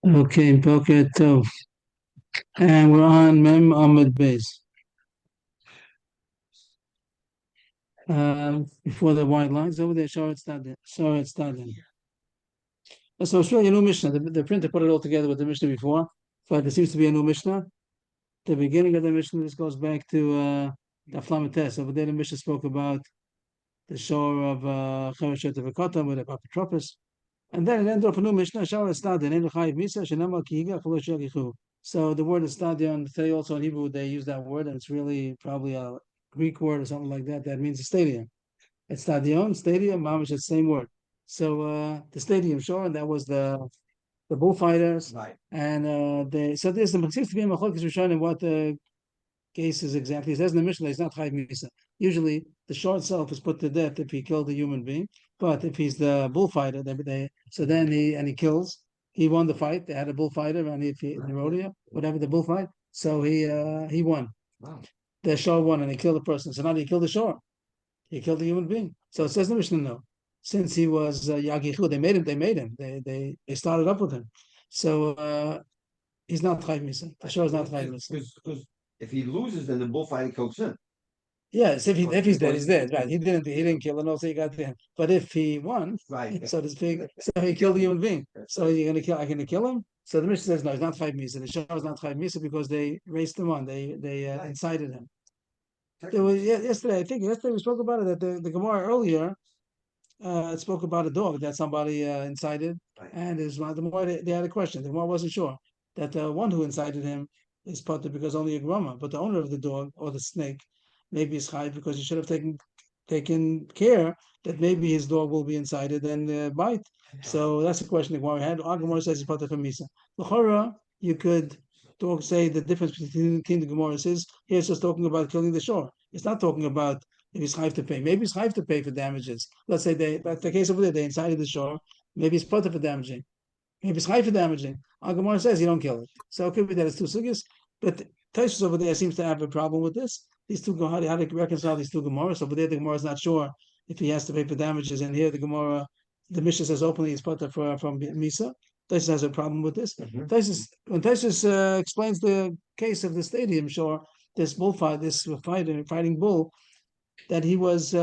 Okay, Boker Tov. And we're on Mem Ahmed Base. Before the white lines over there, Shoret Stadin. So it's really a new Mishnah. The printer put it all together with the Mishnah before, but there seems to be a new Mishnah. The beginning of the Mishnah, this goes back to the Flamites. Over there, the Mishnah spoke about the shore of Chereshet of Ekotam with the Apotropos. And then it ended up a new Mishnah, Shoret Stadin, Ein Chayiv Misa, Shenama Kihiga, Cholosh Yagichu. So the word is stadion. Today also in Hebrew they use that word, and it's really probably a Greek word or something like that. That means a stadium. It's stadion, stadium, mamish, it's the same word. So the stadium, sure, and that was the bullfighters, right? And so there's the seems to be a machlokes Rishonim what the case is exactly. It says in the Mishnah, it's not chayiv misa. Usually the shor itself is put to death if he killed a human being, but if he's the bullfighter, so then he kills. He won the fight. They had a bullfighter, and if he in the rodeo, whatever the bullfight, so he won. Wow. The shor won, and he killed the person. So now he killed the shor. He killed a human being. So it says in the Mishnah, no. Since he was Yagichu, they made him. They started up with him. So he's not Chayiv Misa. The shor is not Chayiv Misa. Because if he loses, then the bullfighting comes in. Yes, if he's dead, he's dead. Right? He didn't kill him. Also, he got him. But if he won, right, so to speak, so he killed a human being. So you're gonna kill him. So the Mishnah says no, he's not Chayiv Misa. The shor is not Chayiv Misa because they raced him on. They incited him. There was yesterday. I think yesterday we spoke about it. That the Gemara earlier spoke about a dog that somebody incited, right. And the more they had a question. The Gemara wasn't sure that the one who incited him is potter because only a grandma, but the owner of the dog or the snake maybe is chayiv because he should have taken care that maybe his dog will be incited and bite. So that's the question the Gemara had. Our Gemara says it's potter from misa. L'chora, you could say the difference between the Gemaras is here it's just talking about killing the shor. It's not talking about if he's chayiv to pay. Maybe he's chayiv to pay for damages. Let's say but the case over there, they incited the shor. Maybe it's potter for damaging. Maybe it's chayiv for damaging. Our Gemara says you don't kill it. So it could be that it's two sugyas. But Taisus over there seems to have a problem with this. These two, how to reconcile these two Gemaras. Over there, the Gemara is not sure if he has to pay for damages. And here, the Gemara, the Mishnah says openly he's potter from Misa. Taisus has a problem with this. Mm-hmm. When Taisus explains the case of the stadium, sure, this bullfight, this fighting bull, that he was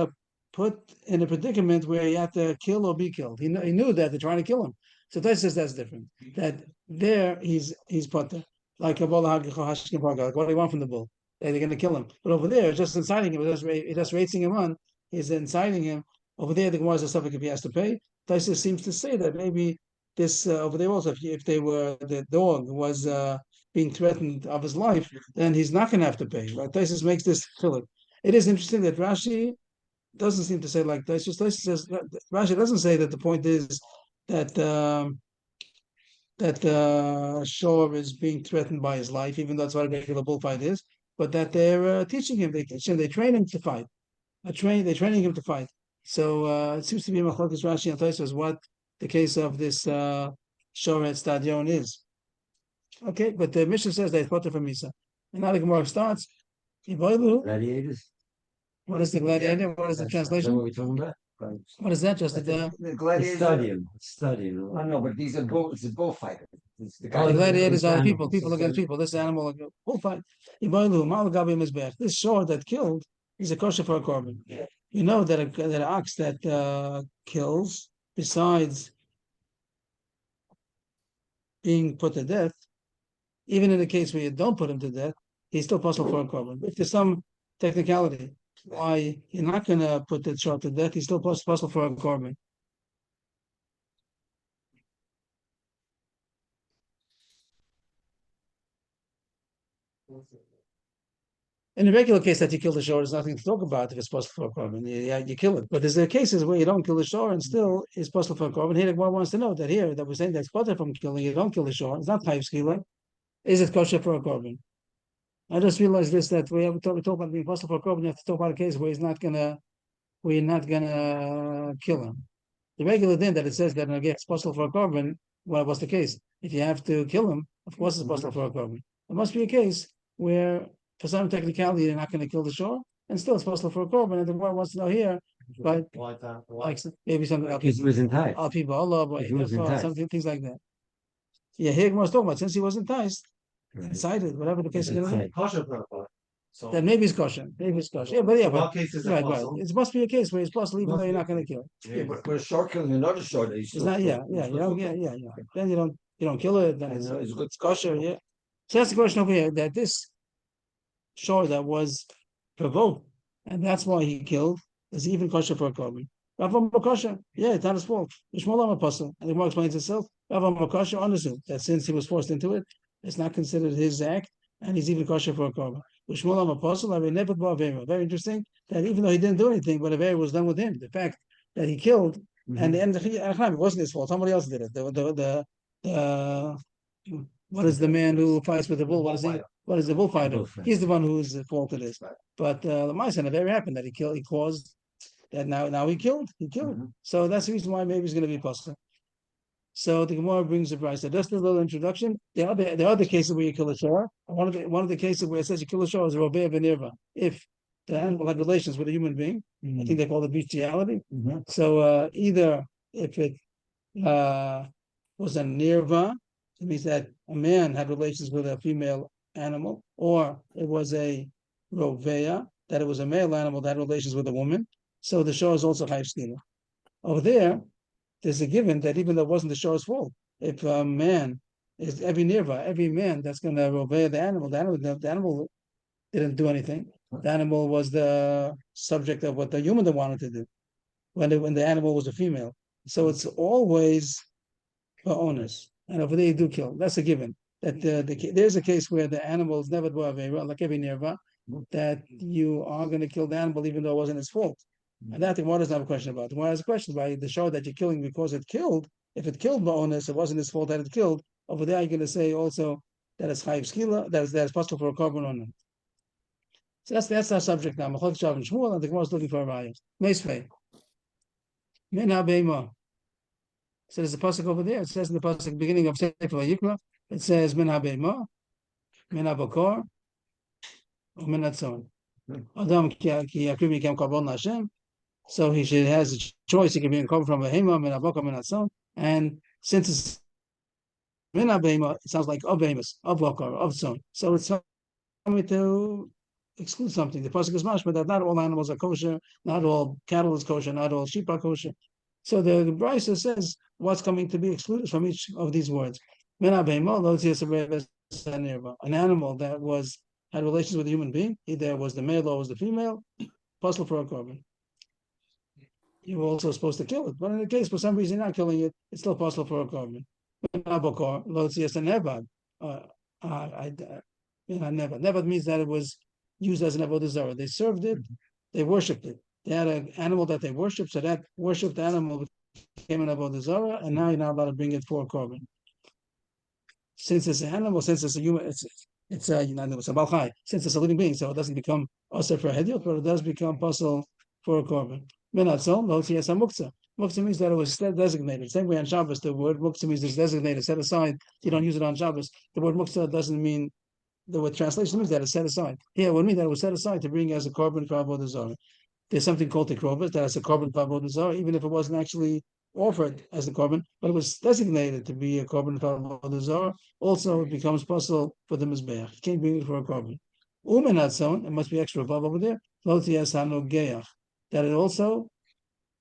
put in a predicament where he had to kill or be killed. He knew that they're trying to kill him. So Taisus says that's different. That there he's potter, like a bull, like what do you want from the bull? They're going to kill him. But over there, just inciting him, just racing him on, he's inciting him. Over there, the Gemara is stuff like if he has to pay. Taisus seems to say that maybe this over there also, if the dog was being threatened of his life, then he's not going to have to pay. Right? Taisus makes this fill. It is interesting that Rashi doesn't seem to say like Taisus. Taisus says Rashi doesn't say that the point is that the shor is being threatened by his life, even though that's what a regular bullfight is. But that they're teaching him, they train him to fight. They're training him to fight. So it seems to be machlokes Rashi and Taisus what the case of this shor at stadion is. Okay, but the Mishnah says they potter from Misa. And now the Gemara starts. Gladiators. What is the gladiator? What is the translation? What are we talking about? What is that? Just the gladiators. Stadium. I know, but these are it's a bullfighter. The gladiators are people against people. This animal bullfight. This shor that killed is a kosher for a korban. Yeah. You know that an ox that kills, besides being put to death, even in the case where you don't put him to death, he's still possible for a korban. If there's some technicality why you're not going to put that shor to death, he's still possible for a korban. In a regular case that you kill the shor, there's nothing to talk about if it's possible for a korban. You kill it. But there's cases where you don't kill the shor and still it's possible for a korban. Here, one wants to know that here that we're saying that's potter from killing, you don't kill the shor. It's not chayiv skila. Is it kosher for a korban? I just realized this that we talk about being possible for a korban. You have to talk about a case where you're not gonna kill him. The regular thing that it says that it's possible for a korban. Well, what's the case? If you have to kill him, of course it's possible for a korban. There must be a case where, for some technicality, you're not going to kill the shor, and still it's possible for a korban. And the Gemara wants to know here Right? Like maybe something else. Because he was enticed. People, Allah, He was enticed. something, things like that. Yeah, here was talking about since he was enticed, excited, whatever the case is going to be. Then maybe it's kosher. Maybe it's kosher. Yeah, but right. It must be a case where it's possible even though you're not going to kill. Yeah, but a short killing another short, it's not. Yeah. Then you don't kill it. Then it's kosher. Yeah. So that's the question over here. That this short that was provoked, and that's why he killed, is even kosher for a korban. Rav kosher. Yeah, it's not his fault. Yishmael apostle, and the Gemara explains itself. Rav kosher understood that since he was forced into it, it's not considered his act, and he's even kosher for a korban. Shmuel apostle, I mean, never very interesting that even though he didn't do anything, but Avera was done with him. The fact that he killed and the end of it wasn't his fault. Somebody else did it. What is the man who fights with the bull? What is he? What is the bullfighter? He's the one who's the fault of this. But the mice and Avera happened that he killed. He caused that now he killed. He killed. So that's the reason why maybe he's going to be possible. So the Gemara brings the price. So just a little introduction. There are other cases where you kill a shor. One of the cases where it says you kill a shor is a robea benirva. If the animal had relations with a human being, I think they call it bestiality. So either if it was a nirva, it means that a man had relations with a female animal, or it was a rovea, that it was a male animal that had relations with a woman. So the shor is also chayiv skila. Over there's a given that even though it wasn't the shor's fault, if a man is every man that's going to obey the animal didn't do anything. The animal was the subject of what the human wanted to do when the animal was a female. So it's always for owners. And over there you do kill. That's a given. That there's a case where the animal is never like every nirva, that you are going to kill the animal even though it wasn't its fault. And that the Gemara doesn't have a question about. The Gemara has a question about the shor that you're killing because it killed. If it killed Ba'onis, it wasn't his fault that it killed. Over there, you're going to say also that it's chayiv skila, that is possible for a korban or not. So that's our subject now. Machlokas Rav and Shmuel, and the Gemara is looking for a raya. Meisvei. Min habeima. So there's a pasuk over there. It says in the pasuk beginning of Sefer Vayikra, it says min habeima, min habakor, or min hatzon. Adam ki yakriv mikem korban Hashem. So he has a choice. He can be covered from a hema, min habakor, min hatzon. And since it's min habeima, it sounds like of behemoth, of bakor, of tzon. So it's coming to exclude something. The pasuk is mashma that not all animals are kosher, not all cattle is kosher, not all sheep are kosher. So the Brisa says what's coming to be excluded from each of these words. An animal that had relations with a human being, either was the male or was the female, possible for a korban. You're also supposed to kill it, but in the case for some reason you're not killing it, it's still possible for a korban. Never means that it was used as an avodah zarah. They served it, they worshipped it. They had an animal that they worshipped, so that worshipped animal became an avodah zarah, and now you're not allowed to bring it for a korban. Since it's an animal, since it's a human, it's a balchai. Since it's a living being, so it doesn't become asur for a hediot, but it does become possible for a korban. Muktzah means that it was designated. Same way on Shabbos, the word muktzah means it's designated, set aside. You don't use it on Shabbos. The word muktzah doesn't mean. The word translation means that it's set aside. Here, it would mean that it was set aside to bring as a korban for avodah zarah. There's something called tekrovos that is a korban for avodah zarah, even if it wasn't actually offered as a korban, but it was designated to be a korban for avodah zarah. Also, it becomes possible for the mizbeach. You can't bring it for a korban. Umenatzon, it must be extra above over there. Lotias hanogeach, that it also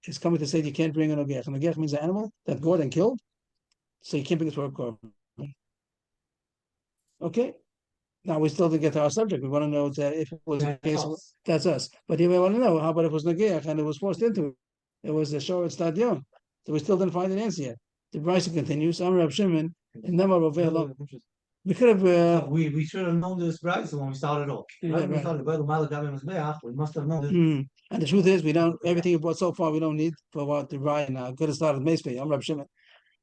is coming to say you can't bring an ogeach. An ogeach means an animal that gored and killed, so you can't bring it for a korban. Okay. Now we still didn't get to our subject. We want to know that if it was a case, that's us. But here we want to know how about if it was nageach and it was forced into it? It was a shor stadion. So we still didn't find an answer yet. The Brisa continues. I'm Rab Shimon and Nema Roveh. We could have. We should have known this Brisa when we started off. We must have known this. And the truth is, we don't. Everything you brought so far, we don't need for what the Raya now. Good to start with Meisvei. I'm Rab Shimon.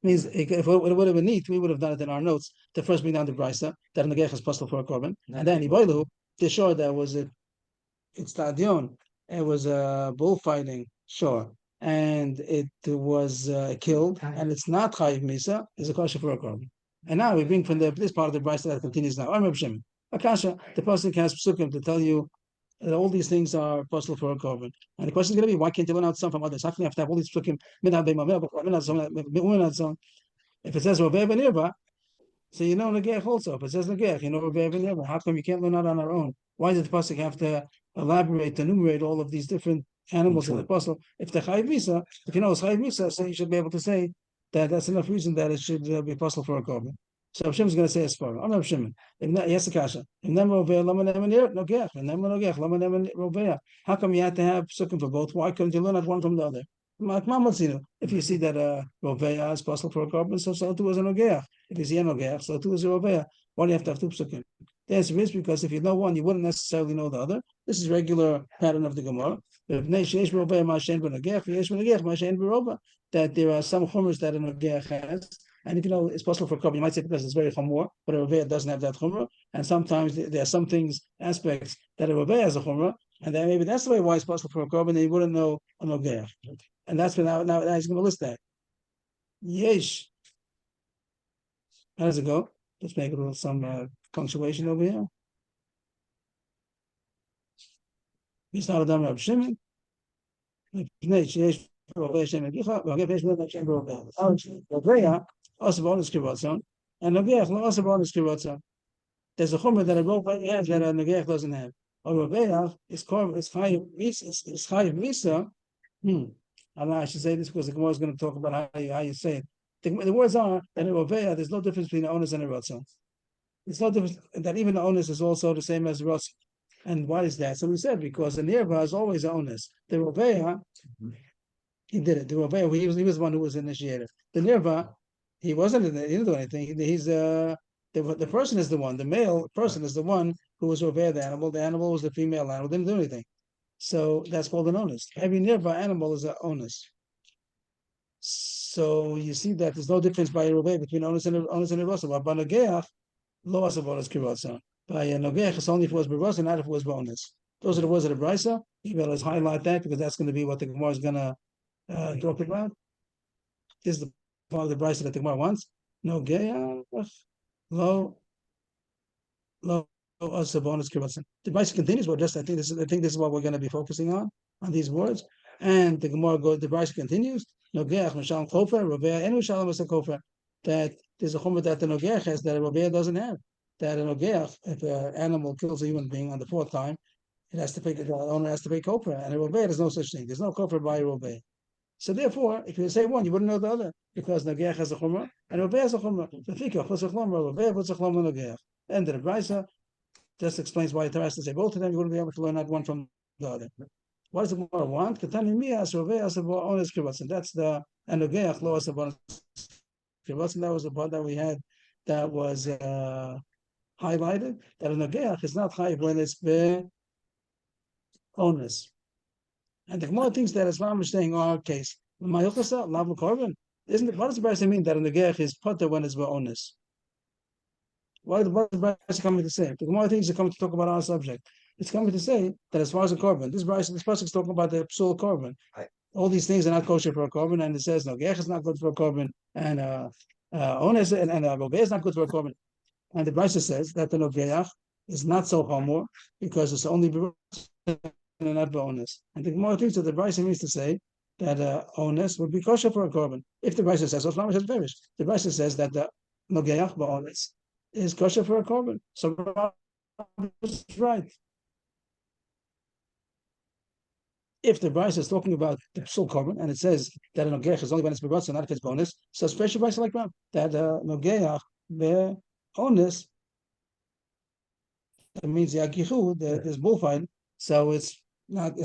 Means if it would have been neat, we would have done it in our notes to first bring down the Brisa that negech is possible for a korban, and then Iboilu to show that was it's stadion, it was a bullfighting shore, and it was killed, and it's not chayiv misa, is a kosher for a korban. And now we bring from this part of the Brisa that continues now. I'm Reb Shimon. Akasha, the pasuk has psukim to tell you all these things are possible for a korban. And the question is going to be, why can't you learn out some from others? How can you have to have all these psukim? If it says Roveh ben Irba, so you know Negech also. If it says Negech, you know Roveh ben Irba. How come you can't learn out on our own? Why does the pasuk have to elaborate, enumerate all of these different animals in the puzzle? If the Chayiv Misa, if you know it's Chayiv Misa, so you should be able to say that that's enough reason that it should be possible for a korban. So Hashem is going to say as far. I'm not Hashem. Yes, Akasha. And then Roveh, Lama Neman Nogech, and then Nogech, Lama Neman Roveh. How come you had to have psukim for both? Why couldn't you learn out one from the other? If you see that Roveh is possible for a korban, so too is a Nogech. If you see a Nogech, so too is a Roveh. Why do you have to have two psukim? The answer is because if you know one, you wouldn't necessarily know the other. This is regular pattern of the Gemara. That there are some chumras that a Nogech has. And if you know it's possible for a korban, you might say because it's very chumrah, but a Roveh doesn't have that chumrah. And sometimes there are some things, aspects that a Roveh has a chumrah, and then maybe that's the way why it's possible for a korban, and you wouldn't know a Nogech. And that's when now he's going to list that. Yesh. How does it go? Let's make a little some punctuation over here. We started on Rab Shimon. Also bonus kibbutz, and Nogech also bonus kibbutz. There's a chumrah that a Roveh has that a Nogech doesn't have. A Roveh is chayiv misa. I should say this because the Gemara is going to talk about how you say it. The words are that in Roveh, there's no difference between the onus and the ratzon. There's no difference that even the onus is also the same as the ratzon. And why is that? So we said because the nirva is always the onus. The Roveh, he did it. The Roveh, he was the one who was initiated. The nirva, he didn't do anything. He's the person is the one. The male person is the one who was Roveh the animal. The animal was the female animal. Didn't do anything. So that's called an onus. Every nirva animal is an onus. So you see that there's no difference by Roveh between onus and a rasa. But by Nogeach, lo asa bonus kiratza. By Nogeach, it's only if it was berasa, not if it was bonus. Those are the words of the brisa. You better highlight that because that's going to be what the Gemara is going to talk about. This is the part of the brisa that the Gemara wants. Nogeach, lo asa bonus kiratza. The brisa continues, but I think this is what we're going to be focusing on these words. And the Gemara the brisa continues. Nogeach mishal kofer, Roveh and mishal mishal kofer. That there's a chumrah that the Nogeach has that a Roveh doesn't have. That a Nogeach, if an animal kills a human being on the fourth time, the owner has to pay kofer. And a Roveh, there's no such thing. There's no kofer by a Roveh. So therefore, if you say one, you wouldn't know the other because Nogeach has a chumrah and Roveh has a chumrah. End of the brisa just explains why it has to say both of them. You wouldn't be able to learn out one from the other. What does the Gemara want? And that's the Nogeach lo as bonus kibbutz. That was the part that we had that was highlighted. That a Nogeach is not chayiv when it's onus. And the Gemara thinks that Islam is saying our case. Isn't it? What does the Brisa mean that a Nogeach is putter when it's onus? What is the Brisa coming to say? The Gemara thinks it's coming to talk about our subject. It's coming to say that as far as a korban, this pasuk is talking about the psul korban. All these things are not kosher for a korban, and it says Nogeach is not good for a korban, and onus and Roveh is not good for a korban. And the brisa says that the Nogeach is not so hamor because it's only and not onus. And the Gemara thinks that the brisa means to say that onus would be kosher for a korban. If the brisa says, the brisa says that the Nogeach ba'onus is kosher for a korban. So it's right. If the brisa is talking about the psul korban and it says that a Nogeach is only when it's begotten, not if it's bonus, so special brisa like that Nogeach be onus, that means yagichu, there's bullfight, so it's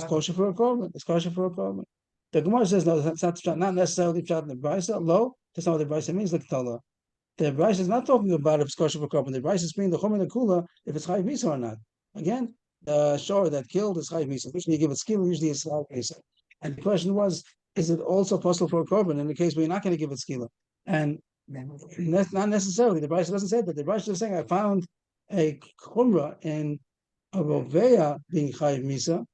kosher for a korban. It's kosher for a korban. The Gemara says no, it's not necessarily pshat in the brisa. Lo, that's not what the brisa means. Like Tala, the brisa is not talking about if it's kosher for korban. The brisa is being the chum and the kula if it's chayiv misa or not. Again, the shor that killed is chayiv misa. Usually you give it skill, usually it's chayiv misa. And the question was, is it also possible for a korban in the case where you're not going to give it skill? And not necessarily. The brisa doesn't say that. The brisa is saying I found a chumrah in a Roveh being chayiv misa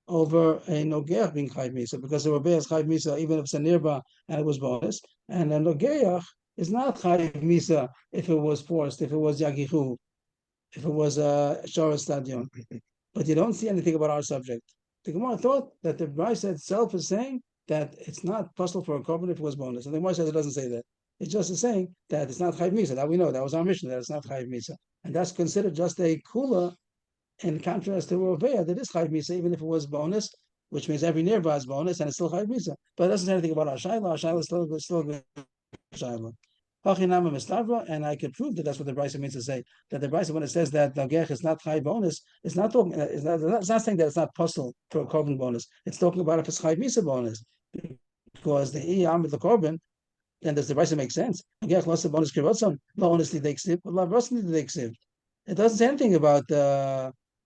over a Nogeach being chayiv misa, because the Roveh is chayiv misa even if it's a nirba and it was bonus, and a Nogeach is not chayiv misa if it was forced, if it was yagichu, if it was a shor stadion. but you don't see anything about our subject. The Gemara thought that the Brisa itself is saying that it's not possible for a korban if it was bonus. And the Gemara says it doesn't say that. It's just saying that it's not chayv misa. That we know. That was our mission. That it's not chayv misa, and that's considered just a kula, in contrast to Roveya, that is chayv misa, even if it was bonus, which means every nearby is bonus, and it's still chayv misa. But it doesn't say anything about our shayla. Our shayla is still good shayla. And I can prove that that's what the Brisa means to say. That the Brisa, when it says that the Gech is not chayv bonus, it's not talking. It's not saying that it's not possible for a korban bonus. It's talking about if it's chayv misa bonus, because the iyam with the korban. Then does the Brisa make sense? Gech lost the bonus kirotzon. Bonus need they accept. It doesn't say anything about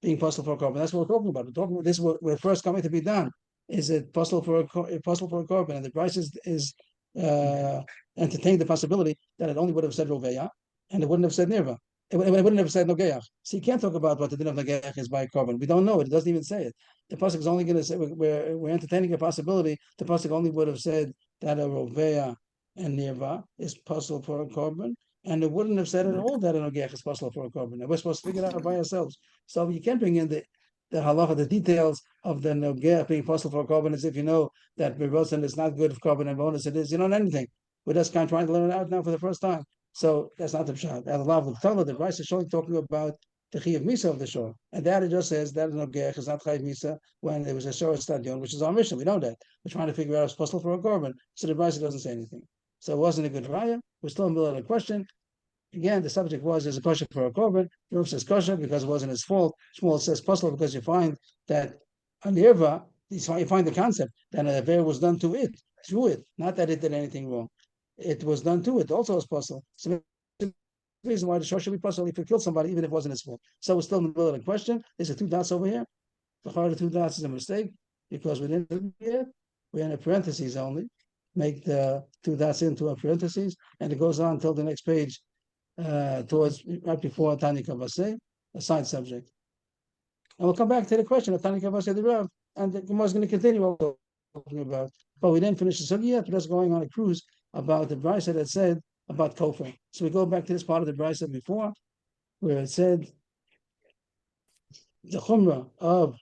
being possible for a korban. That's what we're talking about. We're talking about this. We're first coming to be done. Is it possible for a korban? And the Brisa is entertain the possibility that it only would have said Roveya, and it wouldn't have said Nirva. It wouldn't have said Nogeach. So you can't talk about what the din of Nogeach is by korban. We don't know it. It doesn't even say it. The pasuk is only going to say we're entertaining a possibility. The pasuk only would have said that a Roveya and Nirva is possible for a korban, and it wouldn't have said at all that a Nogeach is possible for a korban. And we're supposed to figure it out by ourselves. So you can't bring in the halacha, the details of the Nogeach being possible for a korban, as if you know that Berosan is not good for korban and bonus. It is. You don't know anything. We're just kind of trying to learn it out now for the first time. So that's not the pshat. The law of the Torah, the Brisa is showing talking about the Chi of Misa of the shore. And that it just says that Nogeach is not Chi of Misa when there was a shore stadion, which is our mission. We know that. We're trying to figure out if it's possible for a korban. So the Brisa doesn't say anything. So it wasn't a good raya. We're still in the middle of the question. Again, the subject was, is a kosher for a korban? Rav says kosher because it wasn't his fault. Shmuel says possible because you find that on the Irva, you find the concept that an affair was done to it, through it, not that it did anything wrong. It was done to it, also as possible. So the reason why the shor should be possible if you killed somebody, even if it wasn't his fault. So we're still in the middle of the question. There's a 2 dots over here. The heart of 2 dots is a mistake because we didn't do it. We're in a parentheses only. Make the 2 dots into a parentheses, and it goes on until the next page, towards right before Tani Kavase, a side subject. And we'll come back to the question of Tani Kavase the Rav, and the Gemara is going to continue what we're talking about. But we didn't finish the sugi yet. We're just going on a cruise about the Brisa that said about kofar. So we go back to this part of the Brisa before, where it said the chumrah of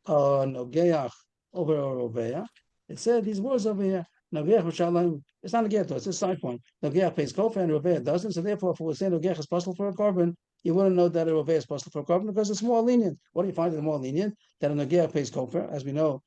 Nogeach over Roveya. It said these words over here. Nogeach Mishalim. It's not a get it's a side point. Nogeach pays kofar and Roveya doesn't. So therefore, if we say Nogeach is possible for a korban, you wouldn't know that a Roveya is possible for a korban because it's more lenient. What do you find is more lenient? That a Nogeach pays kofar, as we know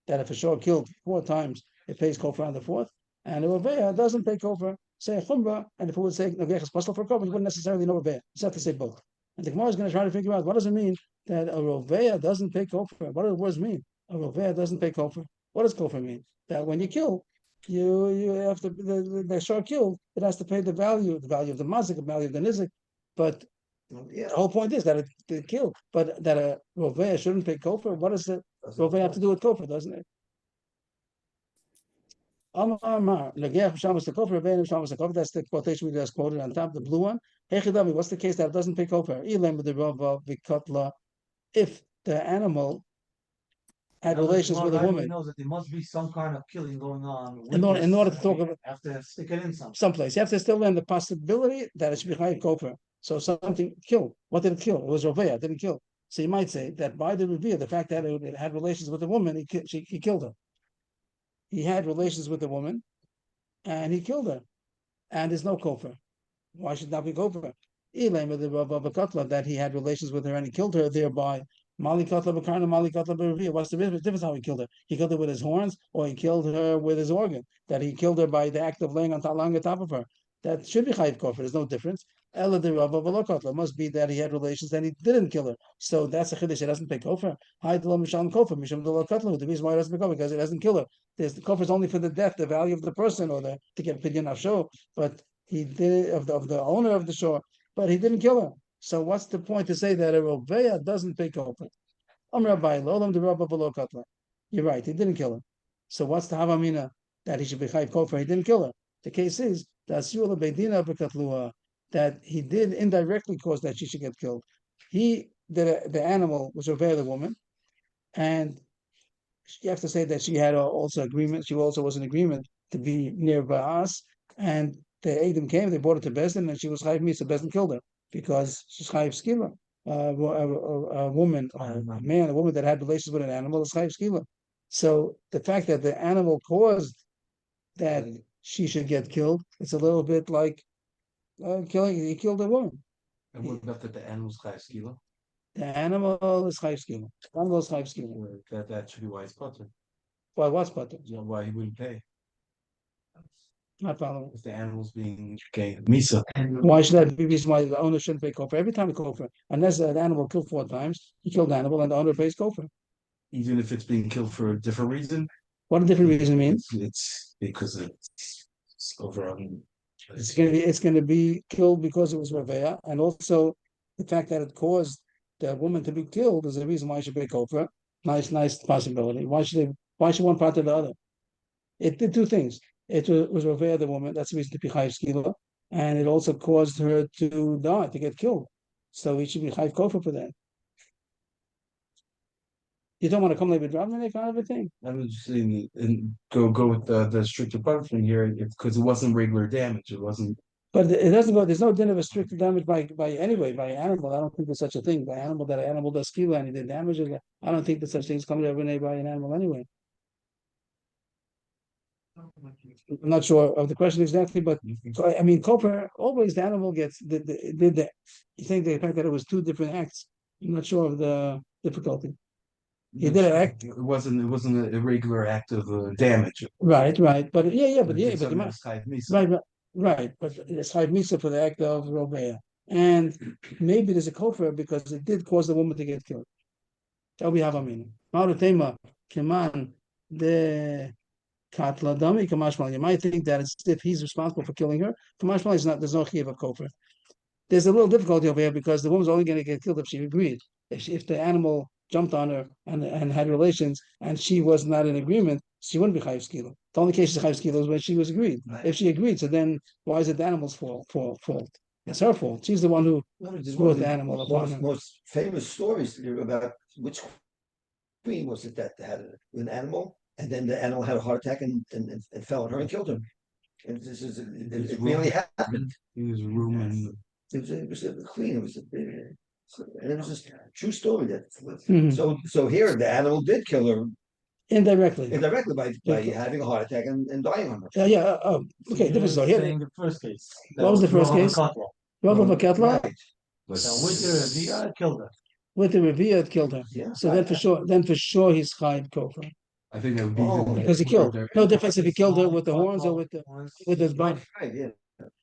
that if a shor killed 4 times, it pays kofar on the 4th, and a Roveya doesn't pay kofar. Say a chumrah, and if it would say Nogeach is possible for a korban, you wouldn't necessarily know Roveya. You have to say both. And the Gemara is going to try to figure out what does it mean that a Roveya doesn't pay kofar. What do the words mean? A Roveya doesn't pay kofar. What does kofar mean? That when you kill, you have to the shor killed, it has to pay the value of the mazik, the value of the nizik. But the whole point is that it killed, but that a Roveya shouldn't pay kofar. What does the Roveya have to do with kofar, doesn't it? That's the quotation we just quoted on top, the blue one. What's the case that it doesn't pay kofar? If the animal had relations with a woman. Knows that there must be some kind of killing going on. In order to talk about, have to stick it in someplace. You have to still learn the possibility that it should be high kofar. So something killed. What did it kill? It was Roveya. It didn't kill. So you might say that by the reveal, the fact that it had relations with a woman, he killed her. He had relations with a woman, and he killed her. And there's no kofar. Why should that be kofar? That he had relations with her and he killed her thereby. Mali Katla Bakarna, Mali Katla Baravia. What's the difference how he killed her? He killed her with his horns, or he killed her with his organ. That he killed her by the act of laying on top of her. That should be chayiv kofar. There's no difference. Ella de Rava V'lo Katla. Must be that he had relations and he didn't kill her. So that's a chiddush. It doesn't pay kofar. Hay de lo misham kofar, misham de lo katla. The reason why it doesn't pay kofar because it doesn't kill her. The kofar is only for the death, the value of the person, or to get pidyon afsho. But he did it of the owner of the shore, but he didn't kill her. So what's the point to say that a Roveya doesn't pay kofar? You're right, he didn't kill her. So what's the havamina that he should be chayv kofar? He didn't kill her. The case is that he did indirectly cause that she should get killed. The animal was Roveya, the woman, and you have to say that she had also agreement. She also was in agreement to be near us, and the Edom came, they brought her to Bezdin, and she was chayv misa. Bezdin killed her because she's chayv skila. a woman, a man, a woman that had relations with an animal is chayiv skila. So the fact that the animal caused that she should get killed, it's a little bit like killing. He killed a woman. And what about that the animal's chayiv skila? The animal is chayiv skila. Animal is chayiv skila. That should be why it's potter. Why what's potter? Yeah, why he wouldn't pay Not following. if the animal's being misa. Why should that be the reason why the owner shouldn't pay kofar every time he kofar? Unless the animal killed 4 times, he killed the animal and the owner pays kofar. Even if it's being killed for a different reason. What a different reason means? It's because it's over on. It's gonna be killed because it was Raveya, and also the fact that it caused the woman to be killed is the reason why she should pay kofar. Nice possibility. Why should one part or the other? It did 2 things. It was Raveya the woman, that's the reason to be chayiv skila, and it also caused her to die, to get killed. So he should be chayiv kofar for that. You don't want to come like with Rav kind of a thing. I was just saying, and go with the stricter punishment here, because it wasn't regular damage. It wasn't. But it doesn't go. There's no din of a strict damage by animal. I don't think there's such a thing. By animal, that an animal does kill and he did damage. I don't think that such things come to every by an animal anyway. I'm not sure of the question exactly, but so I mean, kofar always the animal gets did the. You think the fact that it was 2 different acts. I'm not sure of the difficulty. He did an act. It wasn't a irregular act of damage. But but right, but it's chayiv misa for the act of roveya, and maybe there's a kofar because it did cause the woman to get killed. That we have a meaning. Ma'arutema keman the katla dami kamashmal. You might think that it's if he's responsible for killing her. Kamashmal is not. There's no chiyuv of kofar. There's a little difficulty over here because the woman's only going to get killed if she agreed. If the animal jumped on her and had relations, and she was not in agreement, she wouldn't be chayiv skila. The only case she's chayiv skila is when she was agreed. Right. If she agreed, so then why is it the animal's fault? It's her fault. She's the one who brought the animal upon her. Most famous stories about which queen was it that had an animal, and then the animal had a heart attack and fell on her and killed her. And it really happened. He was rooming. It was a queen. And it was a true story that. So here the animal did kill her indirectly by having a heart attack and dying on her. Okay, different story. Here, the first case. What was the first case? Bava Ketla. So with the Revia, it killed her. With the Revia, it killed her. Yeah. So then for sure he's chayiv kofar. I think that would be because he killed. No difference if he killed her with the horns or with his body. Right, yeah.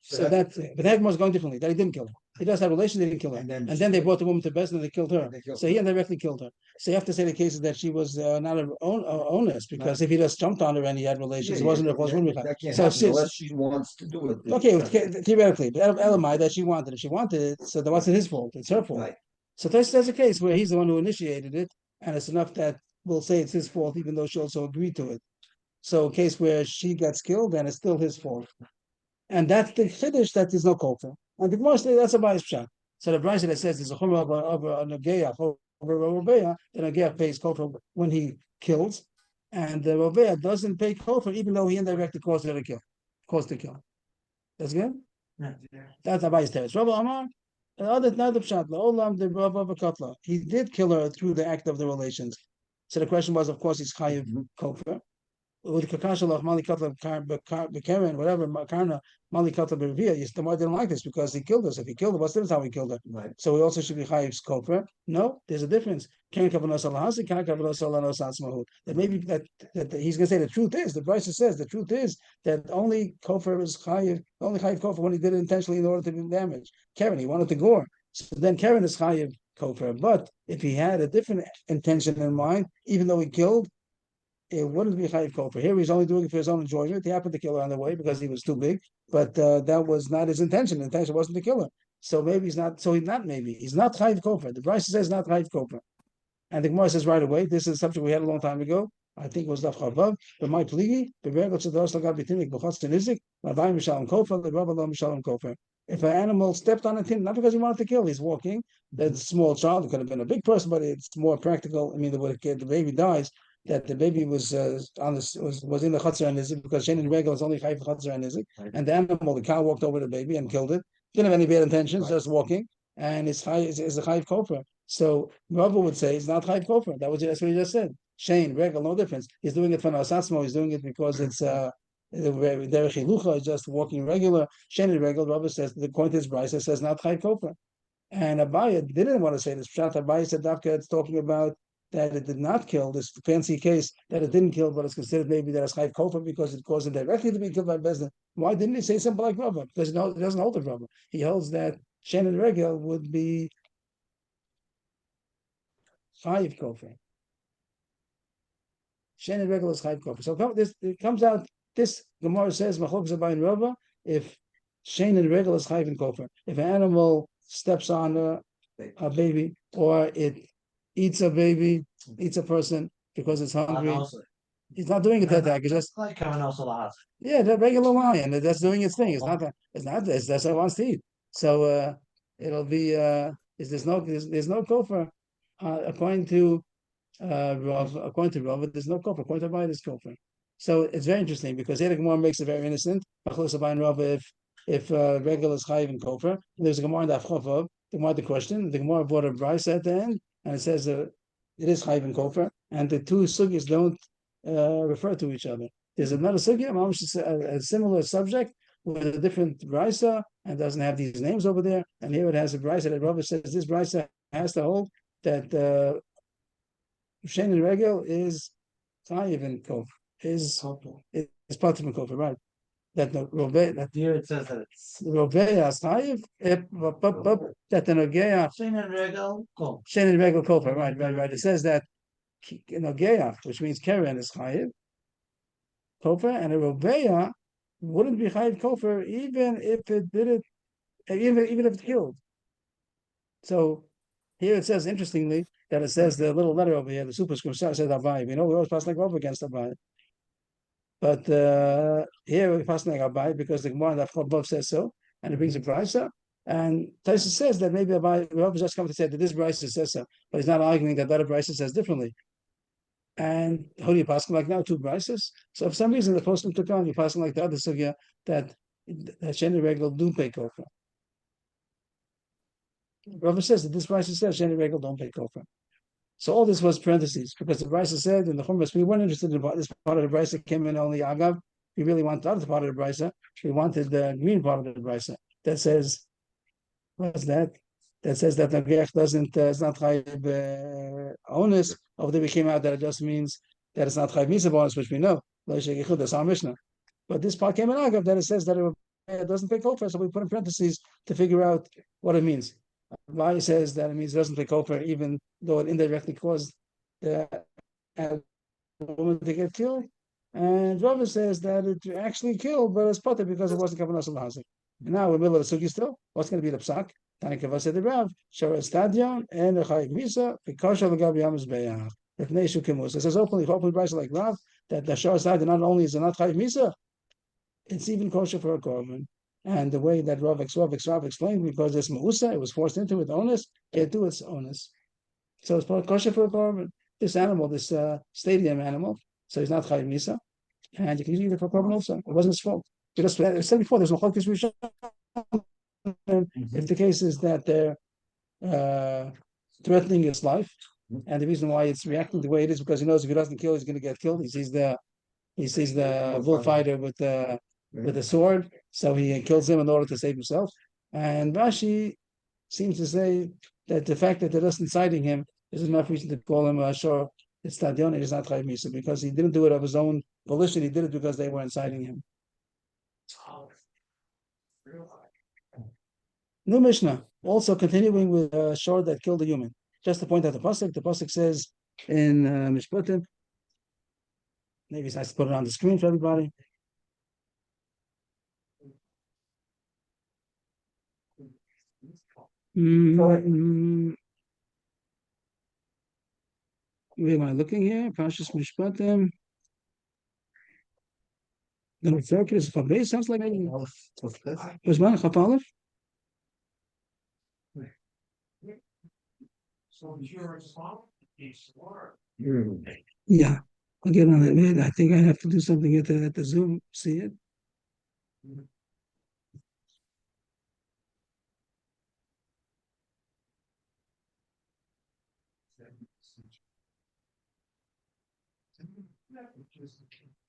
So but that was going differently. That he didn't kill her. He does have relations. They didn't kill her, and then they brought the woman to Best and they killed her. So he indirectly killed her. So you have to say the cases that she was not an owner, because if he just jumped on her and he had relations, it wasn't her fault. So unless she wants to do it. Okay, theoretically, but Elamai that she wanted it. She wanted it, so that wasn't his fault. It's her fault. Right. So that's a case where he's the one who initiated it, and it's enough that we'll say it's his fault, even though she also agreed to it. So a case where she gets killed, then it's still his fault. And that's the chiddush that there's no kofar. And the most that's a bias pshat. So the brayso that says there's a chumrah over a negeach over roveya, the negeach pays kofar when he kills, and the roveya doesn't pay kofar even though he indirectly caused the kill. That's good. Yeah. That's a bias teretz. Rabbi Amar, another pshat. Olam the Bava katla. He did kill her through the act of the relations. So the question was, of course, he's chayiv kofar. With Kakashalach, Mali Katla, Karen, whatever, Karna, Mali Katla Bervia, the more didn't like this because he killed us. If he killed her, what's the difference how he killed her? Right. So we also should be Chayiv Kofar. No, there's a difference. Karen Kavanos Alahasi, Karen Kavanos Alanos Asmahut. That maybe that he's going to say the truth is, the Brisa says the truth is that only Kofar is Chayiv, only Chayiv Kofar when he did it intentionally in order to do damage. Karen, he wanted to gore. So then Karen is Chayiv Kofar. But if he had a different intention in mind, even though he killed, it wouldn't be chayiv kofar. Here he's only doing it for his own enjoyment. He happened to kill her on the way because he was too big, but that was not his intention. The intention wasn't to kill her. So maybe he's not. So he's not chayiv kofar. The Brisa says not chayiv kofar, and the Gemara says right away. This is a subject we had a long time ago. I think it was Daf Chavav. But my pligi, the regal to the Osla Gad Bitinik B'chotz Tenizik, Ravayim Mishalom Kofar, the Rabba Lo Mishalom Kofar. If an animal stepped on a tin, not because he wanted to kill, he's walking. That small child, it could have been a big person, but it's more practical. I mean, the baby dies. That the baby was in the chatzar and nizik because shein and regal is only chayiv chatzar and nizik, and the animal, the cow, walked over the baby and killed it. Didn't have any bad intentions, just walking, and it's high is a chayv kofar. So Rava would say it's not chayv kofar. That's what he just said. Shane, regal, no difference. He's doing it for nasatzmo. He's doing it because it's derech hilucha is just walking regular. Shane is regular. Rava says the point is Brisa says not chayv kofar. And Abaya didn't want to say this. Pshat Abaya said Dafka it's talking about that it did not kill, this fancy case that it didn't kill, but it's considered maybe that it's chayv kofar because it caused him directly to be killed by Bezdin. Why didn't he say something like Rava? Because he doesn't hold the Rava. He holds that Shen and Regel would be chayv kofar. Shen and Regel is chayv kofar. So it comes out, this Gemara says, Machlok Zabay and Rava, if Shen and Regel is chayv and kofar. If an animal steps on a baby, or it eats a baby, eats a person because it's hungry. He's not doing it that act. It's just like kamma. Yeah, the regular lion that's doing its thing. It's not that. It's not this. That's what it wants to eat. So it'll be. There's no kofar according to Rav. According to Rav, there's no kofar. According to Rav, there's kofar. So it's very interesting because here the Gemara makes it very innocent. If regular is chayiv and kofar, there's a Gemara in the Afchovav. The Gemara the question. The Gemara brought a brisa at the end, and it says it is chayiv and kofar, and the two sugis don't refer to each other. There's another sugya, a similar subject with a different brisa, and doesn't have these names over there. And here it has a brisa that Rabbi says this brisa has to hold that Shen and Regel is chayiv and kofar. Is part of kofar, right? That the Robei, that Here it says that it's Robei has chayiv, that the Nogeya Shen and Regel kofar. Shen and Regel kofar, right. It says that Nogeya, which means Keren, is chayiv kofar, and a Robeya wouldn't be chayiv kofar even if it did it, even if it killed. So here it says, interestingly, that it says the little letter over here, the superscript says Abai. We know we always pass like Rav against Abai. But here we pass like Abai because the Gemara that above says so, and it brings a brisa. And Taisa says that maybe Abai, Rav is just coming to say that this brisa says so, but he's not arguing that other brisa says differently. And how do you pass like now two brises? So if some reason the postum took on, you pass like the other sugya that Sheni Regel do pay kofar. Rav says that this brisa says Sheni Regel don't pay kofar. So all this was parentheses because the brisa said in the Chumash we weren't interested in this part of the brisa came in only Agav. We really wanted the other part of the brisa. We wanted the green part of the brisa that says what's that? That says that Nagech doesn't it's not chayiv onus. Over there we came out that it just means that it's not chayiv misa bonus, which we know. That's our Mishnah. But this part came in Agav that it says that it doesn't pay kofar, so we put in parentheses to figure out what it means. Vai says that it means it doesn't pay kofar even though it indirectly caused the woman to get killed. And Rava says that it actually killed, but it's potter because it wasn't kavanah l'hazik. And now we're in the middle of the sugi still. What's going to be the psak? Tanikava said the Rav, Shara Stadion, and a Chayik Visa, because of the Gabi Yamas Be'ah. If Neshu Kimus. It says openly price like Rav, that the Shara Stadion not only is it not Chayik Visa, it's even kosher for a korban. And the way that Rav explained, because it's Mausa, it was forced into it, onus, can't do its onus. So it's kosher for a korban. This animal, this stadium animal, so he's not Chayik Visa, and you can use it for korban also. It wasn't his fault. Because I said before, there's no Chokis Rishon. If the case is that they're threatening his life, and the reason why it's reacting the way it is because he knows if he doesn't kill, he's going to get killed. He sees the bullfighter with the sword, so he kills him in order to save himself. And Rashi seems to say that the fact that they're just inciting him is enough reason to call him sure it's Tadion, it is not Chayiv Misa, because he didn't do it of his own volition. He did it because they were inciting him. New Mishnah, also continuing with a shor that killed a human. Just to point out the pasuk says in Mishpatim, maybe it's nice to put it on the screen for everybody. Where am I looking here? Pashas Mishpatim. The Mefirkir is Chavei, sounds like maybe. Was one Chav Aleph? Yeah, I'll get on it. I think I have to do something at the Zoom. See it.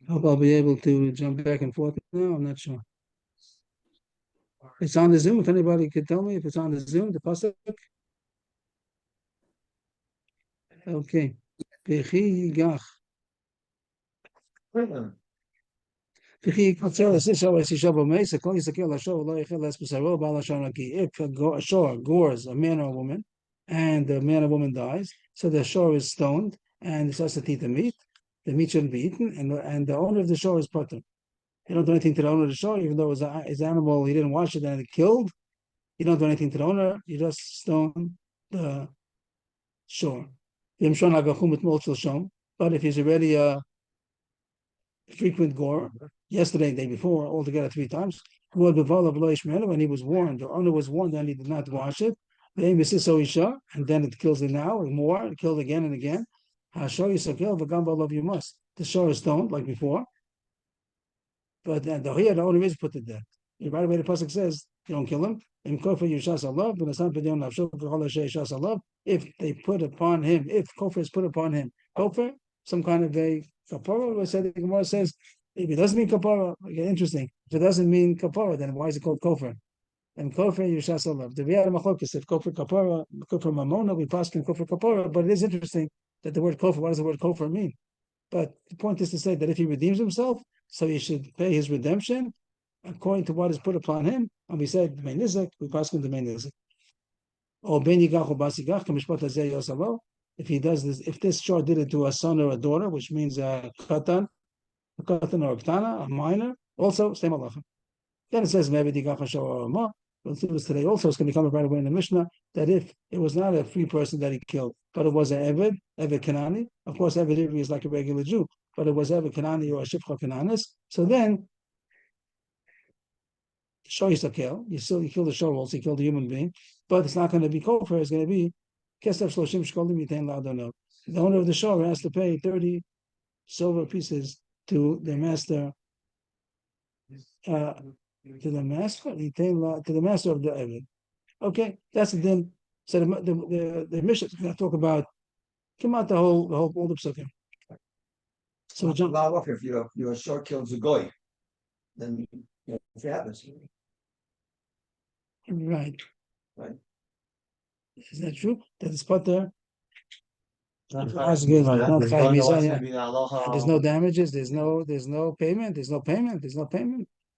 Hope I'll be able to jump back and forth now. I'm not sure. It's on the Zoom. If anybody could tell me if it's on the Zoom, the pasuk. Okay. V'chi yigach. If a shore gores a man or a woman, and the man or woman dies, so the shore is stoned, and it starts to eat the meat. The meat shouldn't be eaten, and the owner of the shore is potter. You don't do anything to the owner of the shore, even though his animal, he didn't wash it and it killed. You don't do anything to the owner, you just stone the shore. But if he's already a frequent gore, yesterday and the day before, altogether 3 times, when he was warned, the owner was warned that he did not wash it, and then it kills it now, or more, it killed again and again. The shore is stoned like before, but then the owner is put to death. Right away, the pasuk says, you don't kill him. If they put upon him, if kofar is put upon him, kofar, some kind of a kapara, the Gemara says, if it doesn't mean kapara, okay, interesting. If it doesn't mean kapara, then why is it called kofar? And kofar yushas alav. The Riyad Machlokas, if kofar kapara, kofar mamona, we pass in kofar kapara. But it is interesting that the word kofar. What does the word kofar mean? But the point is to say that if he redeems himself, so he should pay his redemption according to what is put upon him. And we said the main nizek, we pass in the main nizek. Or ben yigach or bas yigach, kamishpat hazeh yosalo. If he does this, if this shor did it to a son or a daughter, which means a katan or a ktana, a minor, also same halacha. Then it says maybe yigach hashor or ma. We'll see this today. Also, it's going to come right away in the Mishnah that if it was not a free person that he killed, but it was an Eved Kanani. Of course, Eved is like a regular Jew, but it was Eved Kanani or a Shifcha Kananis. So then, Shor Yisakel, you kill the shor also, you kill the human being, but it's not going to be kofar, it's going to be Kesef Shloshim Shkolim Yitain La'adono. The owner of the shor has to pay 30 silver pieces to the master, to the master of the Eved. Okay, that's the din. So the Mishnah is going to talk about all the psukim. So jump. If your short kills a goy, then if it happens. Right. Right. Is that true? That is put there. Not There's five. no damages. There's no payment. There's no payment.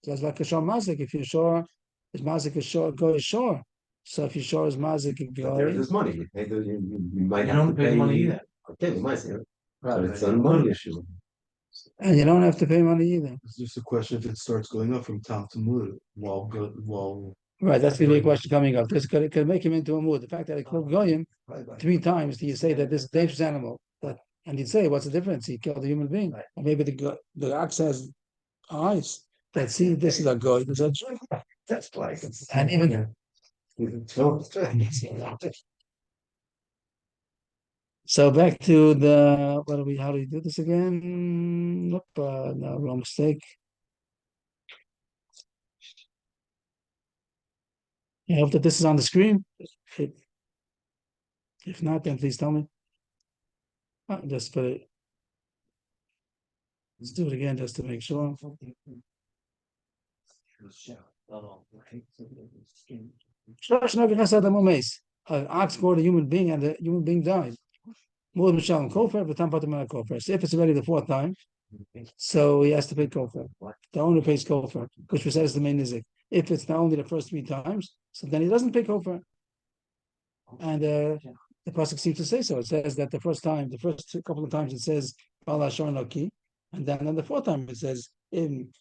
So it's like a shor mazik. If you're sure, is mazik a shor go is shor. So if you're sure is mazik a But there's go. this money. You might You have to don't pay pay money either. Okay, we might say it. But Right. it's a money issue. And you don't have to pay money either. It's just a question if it starts going up from top to mood while Right, that's the big question coming up. This could make him into a mood. The fact that he killed Goyim 3 times, do you say that this is a dangerous animal? And you'd say, what's the difference? He killed a human being. Or maybe the ox has eyes that see this is a goy. That's like And even so, back to the how do we do this again? Nope, no, wrong mistake. I hope that this is on the screen. If not, then please tell me. Just put it. Let's do it again just to make sure. An ox gored a human being and the human being died. So if it's already the 4th time, so he has to pay kofar. The owner pays kofar, which says the main nizik. If it's not only the first 3 times, so then he doesn't pay kofar. And the pasuk seems to say so. It says that the first couple of times it says Bala Shornoki, and then on the 4th time it says in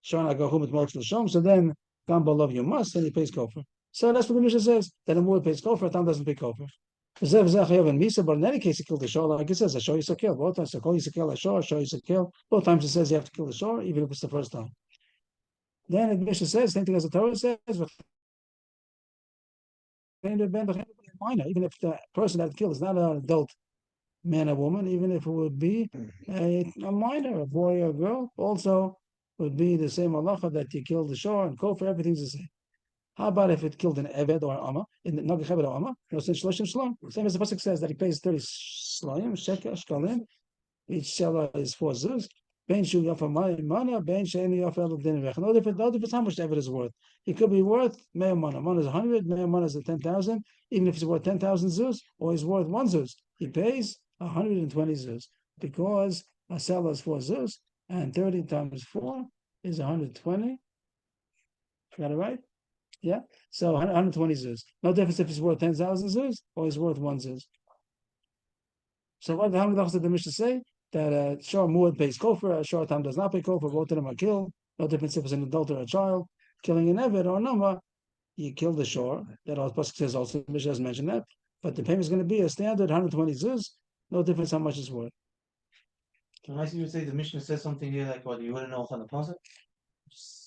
Shornagahum at Moch Shom. So then Gamba love you must, and he pays kofar. So that's what the Mishnah says. That a Moed pays kofar, Tam doesn't pay kofar. But in any case, he killed the shor, like it says, a shor is a kill. Both times, a shor is a kill. Both times it says you have to kill the shor, even if it's the first time. Then the Mishnah says, same thing as the Torah says, minor, even if the person that killed is not an adult man or woman, even if it would be a minor, a boy or a girl, also would be the same halacha that you killed the shor and kofar, everything's the same. How about if it killed an Eved or Amma, in the Nagach Eved or Amma, same as the pasuk says that he pays 30 shkalim, each shelah is 4 zuz. Ben shu yafa mana, ben sheni yafa dinarech. No difference how much ever is worth. He could be worth mea mana. Mana is 100, mea mana is 10,000. Even if he's worth 10,000 zuz, or he's worth 1 zuz, he pays 120 zuz because a seller is 4 zuz, and 30 times 4 is 120. Got it right? Yeah. So 120 zuz. No difference if he's worth 10,000 zuz or he's worth 1 zuz. So what how many did the Mishnah say? That Shor Muad pays kofar, Shor Tam does not pay kofar, both of them are killed. No difference if it's an adult or a child. Killing an Eved or a Nama, you kill the Shor. That all Pasuk says also, the Mishnah has mentioned that. But the payment is going to be a standard 120 zuz, no difference how much it's worth. Can I see you say the Mishnah says something here like what you wouldn't know on the pasuk?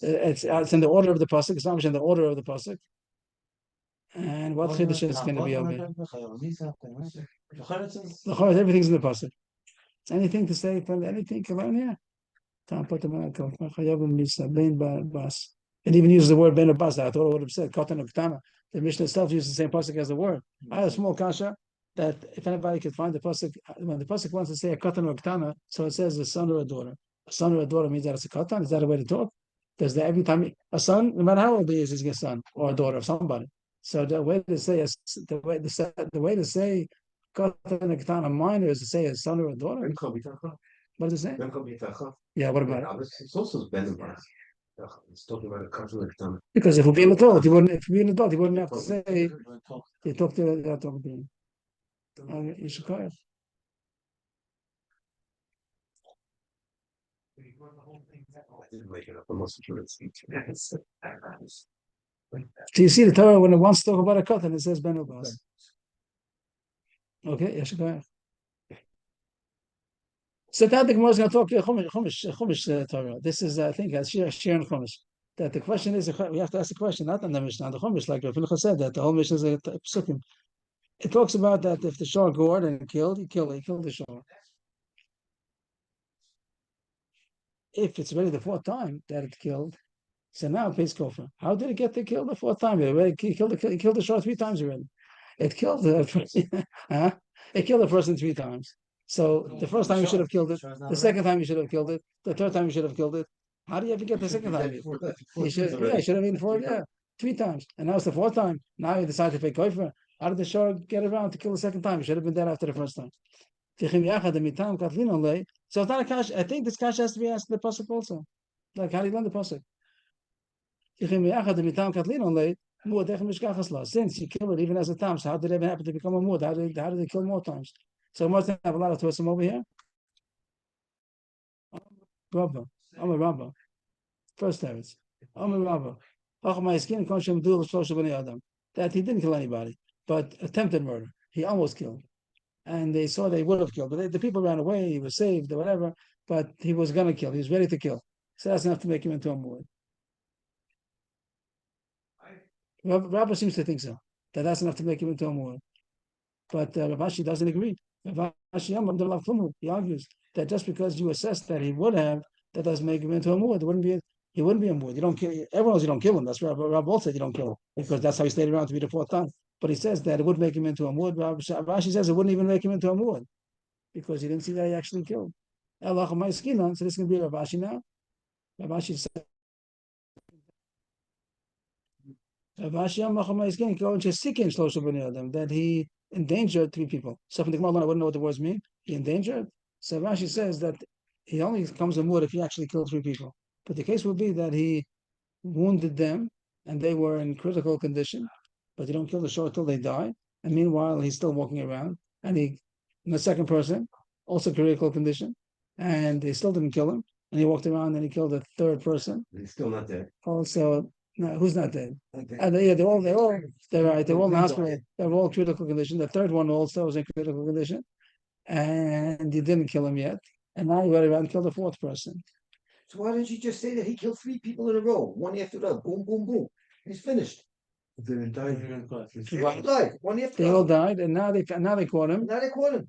It's in the order of the Pasuk, it's not in the order of the Pasuk. And what Chiddush is going to be over here? Everything's in the Pasuk. Anything to say from anything come on here? It even uses the word ben bas. I thought it would have said katan or ktana. The Mishnah itself uses the same pasuk as the word. I have a small kasha that if anybody could find the pasuk, when the pasuk wants to say a katan or ktana, so it says a son or a daughter. A son or a daughter means that it's a katan. Is that a way to talk? Does that every time a son, no matter how old he is, he's a son or a daughter of somebody. So the way to say the way to say katan or ktana minor is to say a son or a daughter. What does it say? Yeah, what about it? It's also Ben Bas. It's talking about a cousin of Tana. Because if we be an adult, he wouldn't have to say you talk to him. You should call it. I didn't make it up. I'm also sure it's So you see the Torah when it wants to talk about a katan, it says ben bas. Okay, yes, go ahead. So that the Gemara is going to talk to Chumash Torah. This is, I think, Shir and Chumash. That the question is, we have to ask the question, not on the Mishnah, on the Chumash, like Rav Pinchas said, that the whole Mishnah is a psukim. It talks about that if the shor gored and killed, he killed the shor. If it's already the 4th time that it killed, so now it pays kofar. How did it get to kill the 4th time? He killed the shor 3 times already. It killed the it killed the person 3 times. So the first time you should have killed it, the second time you should have killed it, the third time you should have killed it. How do you ever get the second time? You should have been 3 times, and now it's the 4th time. Now you decide to pay kofar. How did the shor get around to kill the second time? You should have been dead after the first time. So it's not a kash. I think this kash has to be asked in the pasuk also. Like how do you learn the pasuk? Since you kill it even as a tam, so how did it even happen to become a mud? How did they kill more times? So must have a lot of tosim over here. Rabba, I'm a Rabba. First teretz, I'm a Rabba. That he didn't kill anybody, but attempted murder. He almost killed, and they saw they would have killed, but the people ran away. He was saved or whatever, but he was going to kill. He was ready to kill. So that's enough to make him into a mud. Rabba seems to think so. That's enough to make him into a mud. But Rav Ashi doesn't agree. Rav Ashi, he argues that just because you assess that he would have, that doesn't make him into a mud. He wouldn't be a mud. You don't kill. Everyone knows you don't kill him. That's why Rav Bolt said you don't kill him because that's how he stayed around to be the 4th time. But he says that it would make him into a mud. Rav Ashi says it wouldn't even make him into a mud because he didn't see that he actually killed. So this is going to be Rav Ashi now. Rav Ashi said. That he endangered 3 people. So from the Gemara, I wouldn't know what the words mean. He endangered. So Rashi says that he only comes in wood if he actually killed 3 people. But the case would be that he wounded them and they were in critical condition, but you don't kill the shor until they die. And meanwhile, he's still walking around. And the second person, also critical condition, and they still didn't kill him. And he walked around and he killed a 3rd person. He's still not dead. Also, no, who's not dead? They're all in the hospital. They're all critical condition. The 3rd one also was in critical condition, and you didn't kill him yet. And now you went around and killed the 4th person. So why didn't you just say that he killed 3 people in a row, one after the other? Boom, boom, boom. He's finished. They died. They all died, one after They the all other. died, and now they caught him. Now they caught him.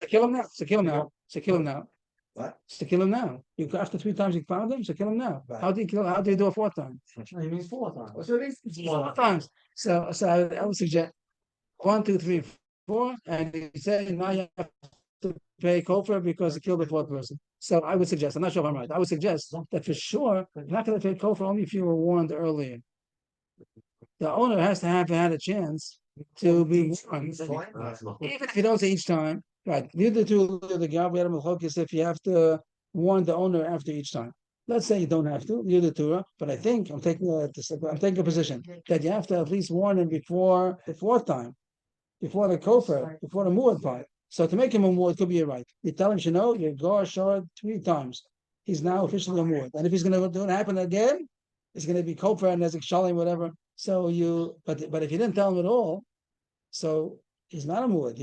Kill him now. So kill him now. So kill him now. What? So kill him now. After 3 times you found him, so kill him now. Right. How do you kill? How do you do a 4th time? No, he means 4 times. What's that? 4 times. So I would suggest 1, 2, 3, 4, and you say now you have to pay kofar because he killed the fourth person. So I would suggest, I'm not sure if I'm right. I would suggest that for sure you're not going to pay kofar only if you were warned earlier. The owner has to have had a chance to be warned, even if you don't say each time. Right? Neither to the Gabriel Melchokis if you have to warn the owner after each time. Let's say you don't have to, you're the Torah, but I think I'm taking a position that you have to at least warn him before the fourth time, before the kofar, before the muad part. So to make him a muad could be a right. You tell him, you know, you go ashore 3 times. He's now officially a muad, and if he's going to do it happen again, it's going to be kofar and nezik shalim, whatever. So but if you didn't tell him at all, so he's not a muad.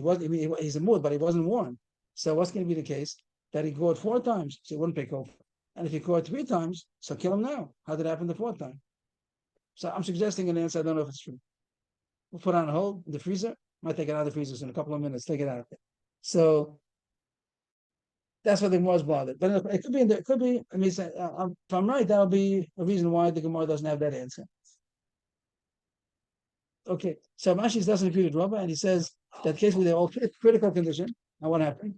He's a muad, but he wasn't warned. So what's going to be the case? That he gored 4 times, so he wouldn't pay kofar. And if he caught 3 times, so kill him now. How did it happen the 4th time? So I'm suggesting an answer. I don't know if it's true. We'll put it on hold in the freezer. Might take it out of the freezer in a couple of minutes. Take it out. So that's what the Gemara is bothered. But it could be. It could be. I mean, if I'm right, that'll be a reason why the Gemara doesn't have that answer. Okay. So Rashi doesn't agree with Rabba, and he says that case where they're all critical condition. And what happened?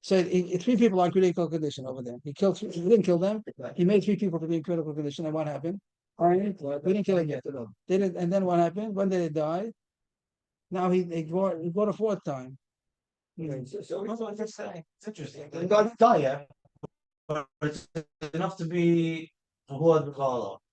So 3 people are in critical condition over there. He didn't kill them. He made 3 people to be in critical condition. And what happened? We didn't kill them yet. They didn't, and then what happened? When did they die? Now he got a 4th time. So I'm just saying, it's interesting. They got die yet, but it's enough to be a word call.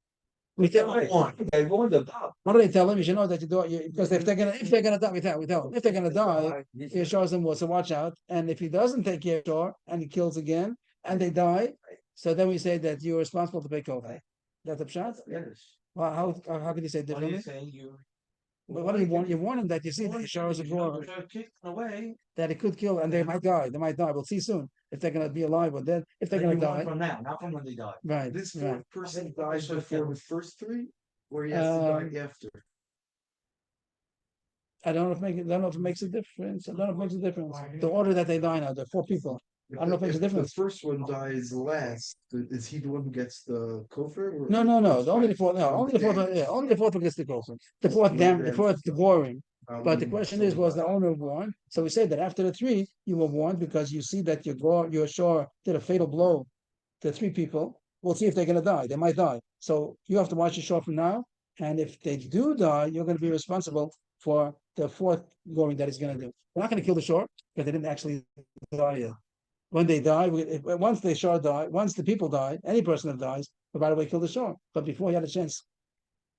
We tell They warned them. what do they tell him? You should know that you do it because if they're gonna die, we tell them if they're gonna die, he shows them what. So watch out. And if he doesn't take care of it and he kills again and they die, so then we say that you're responsible to pay kofar. That's a shot. Yes. Well, how can you say What are you differently? saying? What do you want? You warn him that you see that he shows Away. that it could kill and they might die. They might die. We'll see soon if they're gonna be alive or dead. If they're gonna die, from now, not from when they die. right? This Right. person dies before the first 3, or he has to die after? I don't know if it makes a difference. I don't know if it makes a difference. The order that they die now, there are 4 people. I don't know if it makes a If difference. the first one dies last, is he the one who gets the kofar? No. Only the 4th. No, only the 4th. Yeah, only the 4th one gets the kofar. The 4th, the 4th, the boring. But the question is, was the owner warned? So we say that after the 3, you were warned because you see that your shore did a fatal blow to 3 people. We'll see if they're going to die. They might die. So you have to watch your shore from now. And if they do die, you're going to be responsible for the 4th goring that he's going to do. We're not going to kill the shore because they didn't actually die yet. When they die, once the shore die, once the people die, any person that dies, will right away kill the shore. But before he had a chance,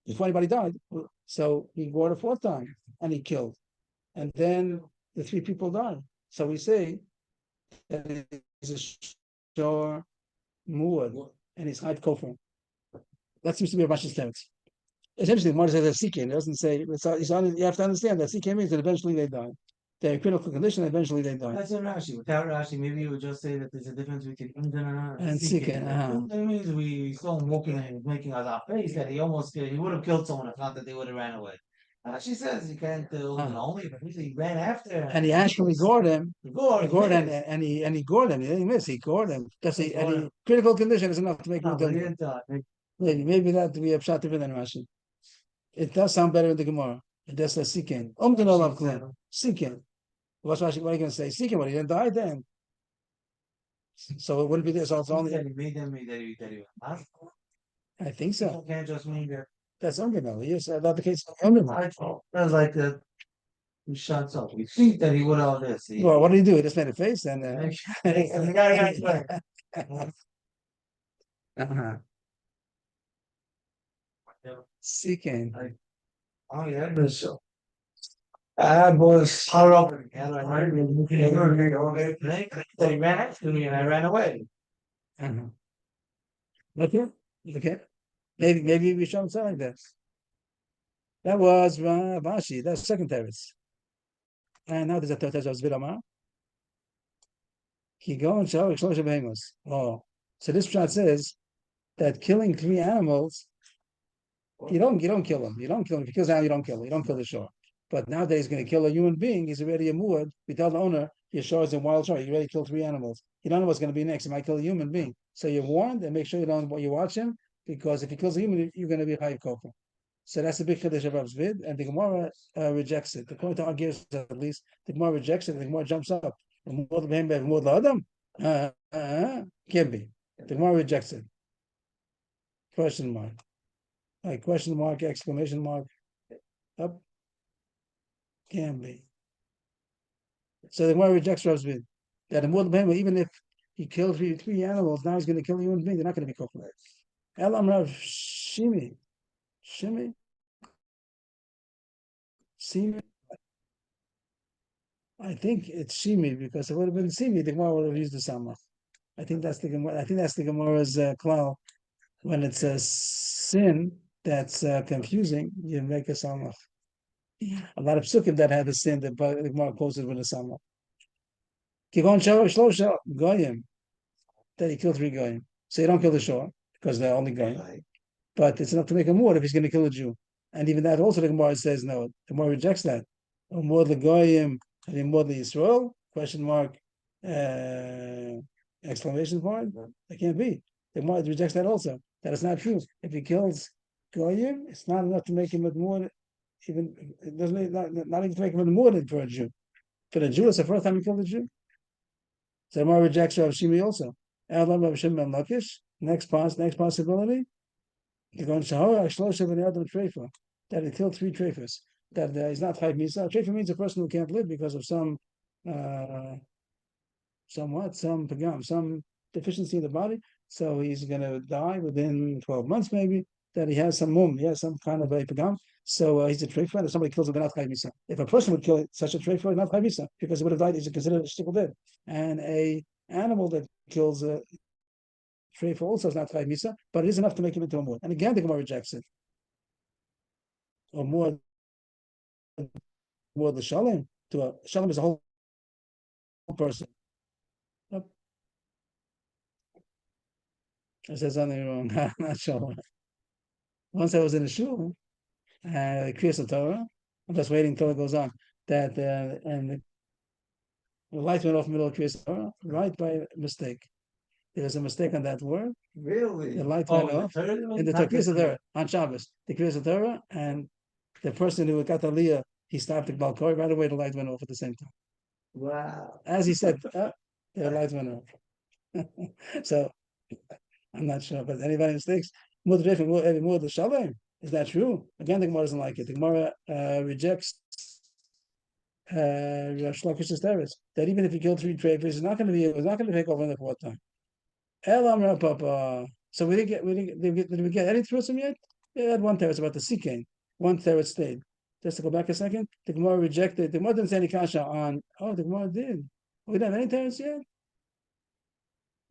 before anybody died, so he gored a 4th time and he killed. And then the 3 people died. So we say that he's a shore muad and he's hide kofar. That seems to be a Rashi's text. It's interesting. Mar says that Sikin. It doesn't say. You have to understand that Sikin means that eventually they die. They're in critical condition. Eventually they die. That's in Rashi. Without Rashi, maybe you would just say that there's a difference between Umdana And Sikin. That means we saw him walking and making us our face that he would have killed someone if not that they would have ran away. She says you can't only, but he ran after. And he actually gored him. He gored him. And he gored him. He didn't miss. He gored him. And critical condition is enough to make him kill. Maybe that we have shot different than Rashi. It does sound better in the Gemara. It does say Sikin. Sikin. What are you going to say? Sikin, but he didn't die then. So it wouldn't be this. So it's only. I think so. Can't just mean that. That's unbeknown. Yes, that's the case. Unbeknown. That's like the. He shuts up. We think that he would all this. Well, what did he do? He just made a face and. The guy Uh-huh. Seeking. Oh yeah, that's so. I was hard up and I they ran after me and I ran away. Uh-huh. Okay. Maybe we shouldn't sound like that. That was Rashi. That's 2nd teretz. And now there's a third teretz of Zvidamar. Kigon Shal Shlosh Behemos. Oh, so this shot says that killing 3 animals. You don't kill them. You don't kill them. If you kill an animal, you don't kill him. You don't kill the shore. But now that he's going to kill a human being, he's already a muad. We tell the owner, your shore is a wild shore. You already killed 3 animals. You don't know what's going to be next. He might kill a human being. So you're warned and make sure you watch him, because if he kills a human, you're going to be chayiv kofar. So that's the big chiddush of Zvid, and the Gemara rejects it. According to our gears, at least, the Gemara rejects it, and the Gemara jumps up More than more Adam? Can't be. The Gemara rejects it. Question mark. Like question mark, exclamation mark. Up. Can't be. So the Gemara rejects Rav Zvid. That the more even if he killed three animals, now he's going to kill a human being. They're not going to be kosher. Elam Rav Shimi. I think it's Shimi because it would have been Simi. The Gemara would have used the Samach. I think that's the Gemara. I think that's the Gemara's klal. When it's a sin that's confusing, you make a Samach. A lot of psukim that had a sin that the Gemara quotes it with a Samach. Kigon Shlosha Goyim that he killed 3 Goyim. So you don't kill the Shor because they're only Goyim. But it's enough to make a more if he's going to kill a Jew. And even that also the Gemara says no. The Gemara rejects that. More the Goyim and more the Yisrael? Question mark. Exclamation point. That can't be. The Gemara rejects that also. That is not true. If he kills Goyim, it's not enough to make him a more. Even it doesn't not even to make him a more than for a Jew. For the Jew, it's the first time he killed a Jew. So the Gemara rejects Rav Shimi also. Elam Rav Shimon ben Lakish. Next possibility. That he killed 3 treifas. That he's not chayv misa. Treifa means a person who can't live because of some pagam, some deficiency in the body. So he's going to die within 12 months, maybe. That he has some some kind of a pagam. So he's a treifa. And if somebody kills him, they're not chayv misa. If a person would kill such a treifa, not chayv misa because he would have died. He's considered a shtickle dead. And a animal that kills a treifa also is not chayv misa, but it is enough to make him into a mud. And again, the Gemara rejects it. Or more the shalom to a shalom is a whole person. Yep. I said something wrong. I'm not sure. Once I was in a shul, Kriyas Torah. I'm just waiting until it goes on. That and the light went off in the middle of Kriyas Torah, right by mistake. There was a mistake on that word. Really? The light went off in the Kriyas Torah on Shabbos. The Kriyas Torah and the person who got the aliyah, he stopped the balkoi right away. The light went off at the same time. Wow. As he said, the light went off. So I'm not sure, but anybody mistakes? More the shalom. Is that true? Again, the Gemara doesn't like it. The Gemara rejects Rosh Lakish's teretz that even if he killed 3 treifas, it's not going to take over in the 4th time. Elam Papa. So did we get any truths yet? We had 1 teretz about the Sikain. 1 teretz stayed. Just to go back a second, the Gemara rejected. The Gemara didn't say any kasha on. Oh, the Gemara did. We didn't have any teretz yet.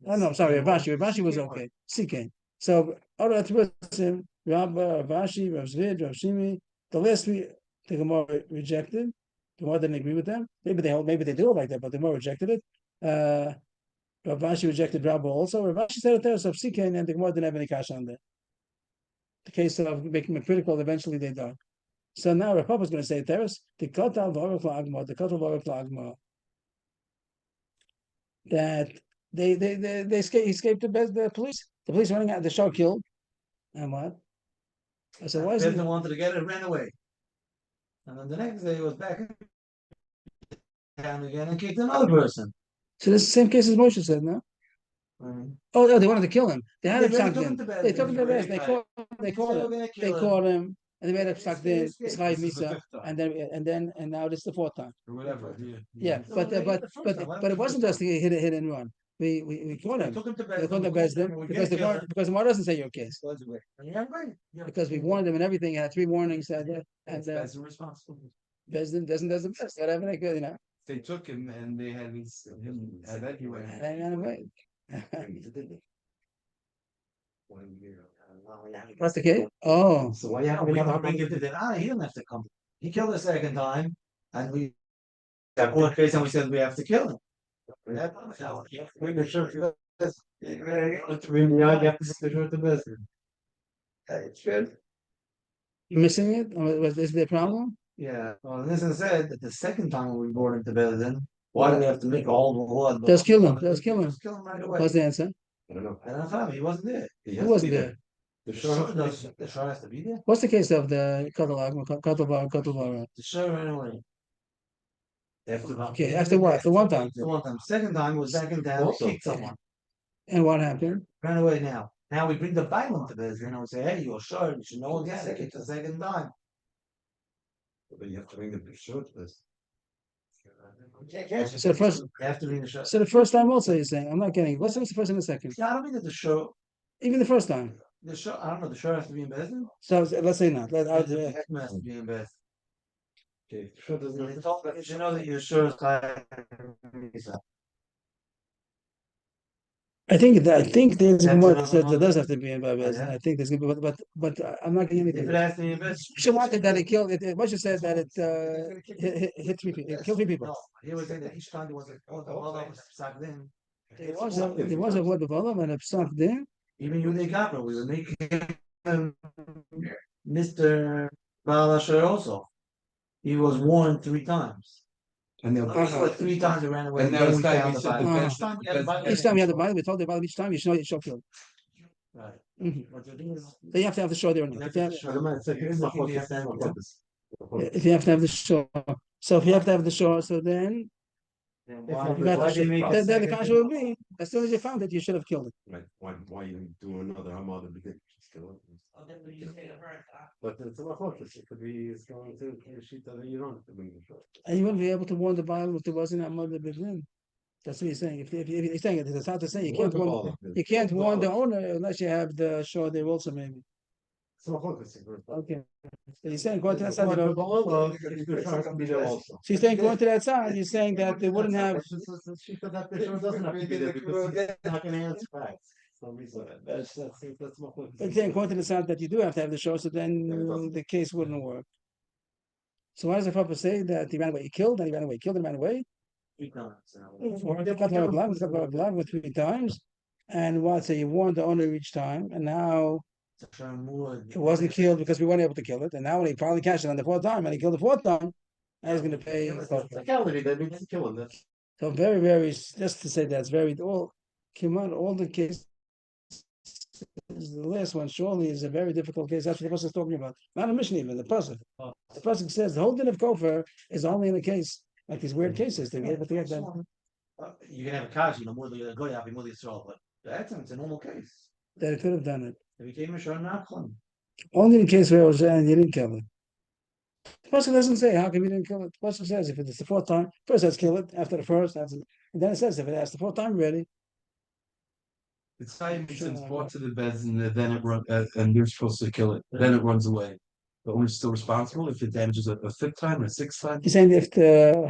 Oh no, sorry, Ravashi. Ravashi was okay. Sikain. So all the teretzim, Ravashi, Rav Zvid, Rav Shimi. The last 3, the Gemara rejected. The Gemara didn't agree with them. Maybe they do it like that, but the Gemara rejected it. Ravashi rejected Rabba also. Ravashi said a teretz of Sikain, and the Gemara didn't have any kasha on that. The case of making it critical, eventually they died. So now Rav Papa is going to say teretz the kotal v'orach la'agma that they escaped the police. The police running out. The shah killed, and what? I said, why is it? They wanted to get it, ran away, and then the next day he was back down again and kicked another person. So this is the same case as Moshe said, no? Oh no, they wanted to kill him. They had him sucked in. They took him to bed. They caught him. And they made up sucked in, Misa, and now this is the 4th time. Or whatever. Yeah, but it wasn't just a hit and run. We caught him. Took him to We caught the Bezdin because the Gemara doesn't say your case. Because we warned him and everything. Had 3 warnings. And That's responsible. Bezdin does the best. Whatever they could, They took him and they had him evacuated. And ran away. 1 year. What's the case? Oh, So why we have to bring him to the he doesn't have to come. He killed the 2nd time, and we that 4th case, and we said we have to kill him. You have to bring the shirt to the best. It's good. you missing it? Or is there a problem? Yeah, well, this is said that the 2nd time we brought him to Bezdin, why do we have to make all the blood? Just kill him. Just kill him. Just kill him right away. What's the answer? I don't know. I don't know. He wasn't there. Who wasn't there? The The shore. shah has to be there. What's the case of the Katalog? The shah ran away. Okay, after what? The one time. The one time. Second time was back in town, Also. kicked someone, And what happened? ran away now. Now we bring the Bailam to this, and we say, hey, you're sure, you should know again, it's the second time. But you have to bring the shirt this. So the first, You have to bring the show. so the first time also you're saying, I'm not getting it. What's the first and the second? Yeah, I don't think that the show, Even the first time. I don't know, the show has to be in Bezdin. So let's say not. The Hekma has to be in Bezdin. Okay, the shirt doesn't. You should know that your show is like. I think there's That's more another that does one. have to be in Bava. Yeah. I think there's gonna be, but I'm not getting If anything. it has to be in Bezdin. She wanted that it killed it. What she said that it hit 3 people. It killed 3 people. No, he was saying that each time there was a sucked in. There was a word of Allah and a psak there. Even you make up, we were making Mr. Balasher also. He was warned 3 times. And they'll. Like 3 times he ran away. And now then this we guy, found he the said the body. best- Each time the best- Each time you had the Bible, we told the Bible each time you should know it shall kill. Right. Mhm. But the thing is, So you have to have the show there or not. If you have to have the show. So if you have to have the show, so then then If why you got why the they make then, it then the second kasha will be as soon as you found it, you should have killed it. Right, why you do another Hamad because just kill it. But it's a lot it could be strong to the sheet that you don't have to bring the shirt. And you wouldn't be able to warn the Bible if there wasn't that mother begin. That's what he's saying. If he's saying it, it's hard to say. You can't warn the owner unless you have the show there also maybe. Okay. So he's saying going to that side, you know. So he's saying going to that side, he's saying that they wouldn't have. But he's saying going to the side that you do have to have the show, so then the case wouldn't work. So why does the Papa say that he ran away? He killed, and he ran away. Killed and ran away. 3 times. Or they got blood with 3 times, and what? So you warned the owner each time, and now it wasn't killed because we weren't able to kill it, and now when he finally cashed it on the 4th time, and he killed the 4th time, now he's going to pay. So very, very, just to say that's very all. Come on, all the cases. The last one surely is a very difficult case. That's what the person is talking about. Not a mission even, the person. The person says the whole din of kofar is only in a case like these weird cases. They're able to get that. You can have a kaji, more than a goy, more than Yisrael, but that's it's a normal case. That it could have done it. It became a shor nachlan. Only in the case where it was and you didn't kill it. The person doesn't say how come you didn't kill it. The person says if it's the 4th time, first let's kill it. After the first, and then it says if it has the 4th time ready. It's time it's brought to the beds and then it run and you're supposed to kill it. Then it runs away. But we're still responsible if it damages a 5th time or a 6th time. He's saying if the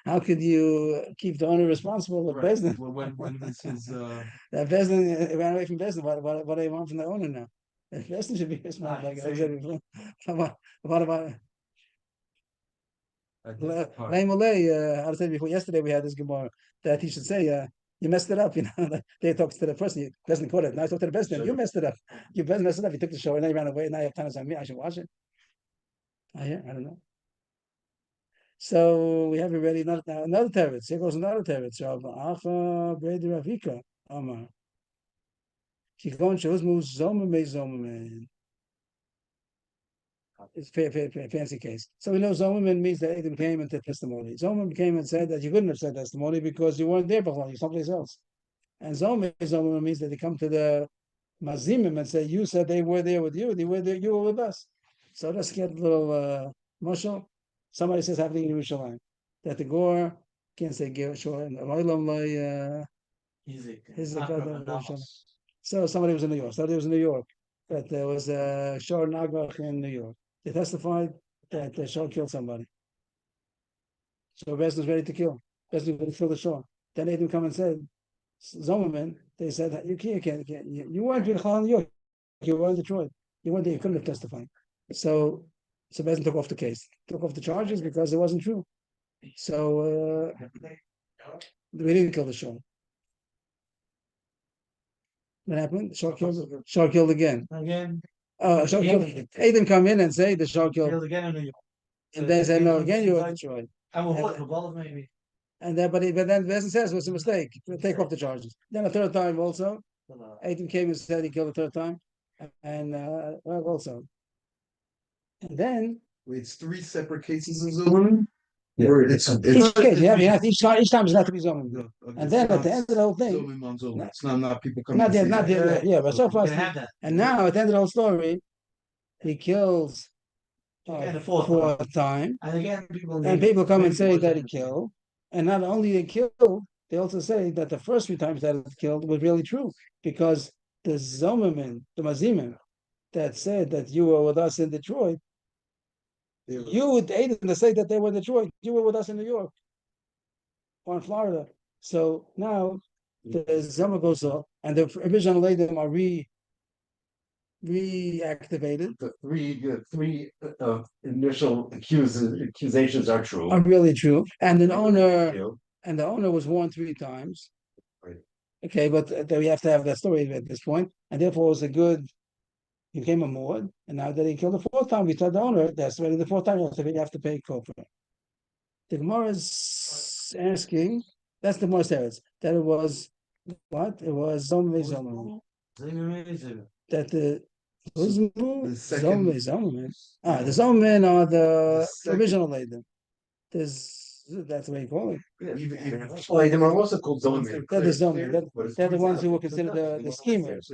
how could you keep the owner responsible with Bezdin? Well, when this is That Bezdin ran away from Bezdin. What do you want from the owner now? If Bezdin should be responsible, like I said before. What about Raim Olay? I said before yesterday we had this Gemara that he should say you messed it up, you know. They talked to the person, you Bezdin caught it. Now I talk to the Bezdin, you messed it up. You messed it up, you took the show and then you ran away, now you have time on me, I should watch it. I don't know. So we have already another teretz. Here goes another teretz. Rav Acha Bredi Ravika Amar. Kikon Shuzmu Zoma Me Zoma. It's a fancy case. So we know Zomerman means that Adam came and did testimony. Zomerman came and said that you couldn't have said testimony because you weren't there before, you're someplace else. And Zomerman means that they come to the Mazimim and say, you said they were there with you, they were there, you were with us. So let's get a little mushal. Somebody says happening in Yerushalayim that the Gore can't say sure, and so somebody was in New York. Somebody was in New York. That there was a Shor Nagach in New York. They testified that the Shor killed somebody. So Bezdin was ready to kill. Bezdin was ready to kill the Shor. Then they didn't come and said, Zomerman, they said, you can't. You weren't in New York. You were in Detroit. You weren't there. You couldn't have testified. So Bezdin took off the case, took off the charges because it wasn't true. So we didn't kill the Shor. What happened? Shor killed again. Shor killed. Adam come in and say the Shor killed again in New York. And they said, no, again, you were Detroit. And we'll maybe. And then, but then Bezdin says it was a mistake. Take off the charges. Then a 3rd time also, Adam came and said he killed a 3rd time, and also. And then it's 3 separate cases in Zomerman. Each case, each time is not to be zoning. And then at the end of the whole thing, It's not people coming. not to yet, see not that. yet, yeah, but so You far, can have that. and now at the end of the whole story, he kills Again, the fourth fourth time, And again, people. and people come and say that he killed, and not only they killed, they also say that the first 3 times that it killed was really true, because the Zomerman, the Mazimim, that said that you were with us in Detroit, you aided them to say that they were in Detroit, you were with us in New York or in Florida. So now the Zomer goes off, and the original Ladim are reactivated, The three initial accusations are true. are really true, and an owner. Killed. And the owner was warned 3 times. Right. Okay, but we have to have that story at this point, and therefore it was a good. He became a mod, and now that he killed the 4th time, we told the owner that's already the 4th time you have to pay kofar. The Gemara is asking. That's the Gemara says that it was what? It was Zomei Zomei. That the Zomei Zomei. The Zomen are the original Laden. That's the way you call it. Well, they were also called zoning. They're the zoning. They're the ones who were considered the schemers.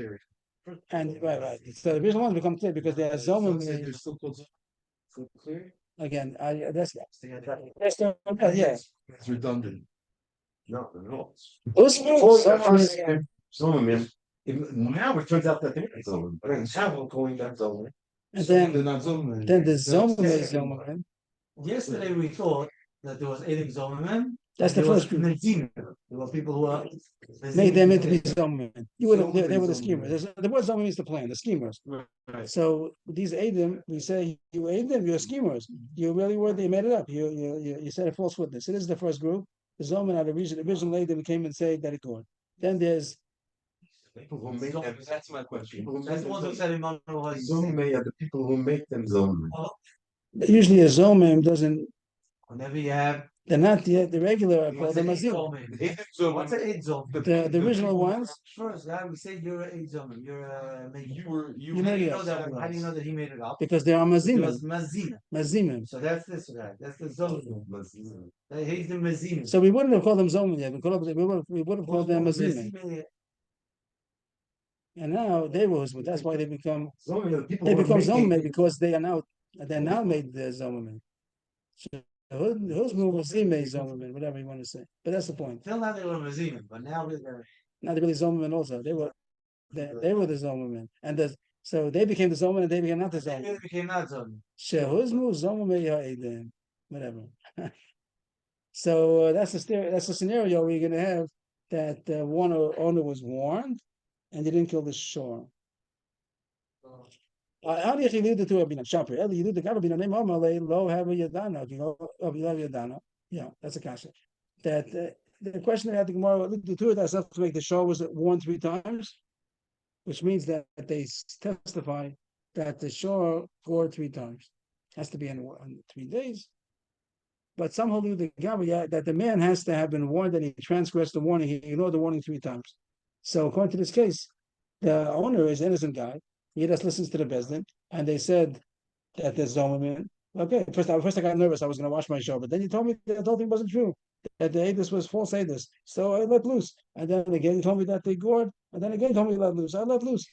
And right. So the original ones become clear because they are zoning. They're still called clear. Again, that's yeah. It's redundant. No, no. Usman, Zoning. Now it turns out that they're zoning, but in travel going back zoning. and They're then not zoning. the zoning is zoning. Yesterday we thought that there was Eidim Zomerman. That's the first group. There were people who were. Made them into be zoning. They were the schemers. The word zoning means the plan, the schemers. Right. So these Adim, we say you aid them, you're schemers. You really were, you made it up. You said a false witness. So this is the first group. The Zoman are the original Adim came and said that it could. Then there's People who make them. That's my question. People who That's make the ones who them said Emmanuel. zoning are the people who make them zoning. usually a Zomim doesn't, Whenever you have. they're not the regular, I call What's them an a Eid Zil. Zomer? What's an Eid Zomer? The original ones, First, guy, we say you're an Eid Zomer. You're a. You You made it How up. do you know that he made it up? because they are It Mazimim. was Mazina. Mazimim. So that's this guy. That's the Zomer. He's the Mazina. So we wouldn't have called them Zomim yet. We would have called them Mazimim. And now they were Husband. That's why they become Zomim because they're now made the Zomim. So Husband was Zomim, whatever you want to say. But that's the point. Till now they were Mazina, but now they're. Not really Zomim also. They were the Zomim. And so they became the Zomim and they became not the They Zomim. became not Zomer. Shehuzmu Zomim Ya'edim. Whatever. So that's the scenario where you're gonna have that one owner was warned and they didn't kill the shore. How do you lead the two Rabbinan? Shaper. You do the Rabbinan name Amalei Lo Have Yadana. Yadana. Yeah, that's a concept. That the question about the Gemara, the two of that stuff to make the shore was warned 3 times, which means that they testify that the shore gored 3 times. Has to be in 3 days. But some hold the Gabba that the man has to have been warned and he transgressed the warning, he ignored the warning 3 times. So according to this case, the owner is an innocent guy. He just listens to the Bezdin, and they said that there's Zomerman. Okay, first I got nervous. I was going to wash my show, but then you told me that the whole thing wasn't true. That the Adis was false Adis. So I let loose. And then again, you told me that they gored. And then again, you told me let loose. I let loose.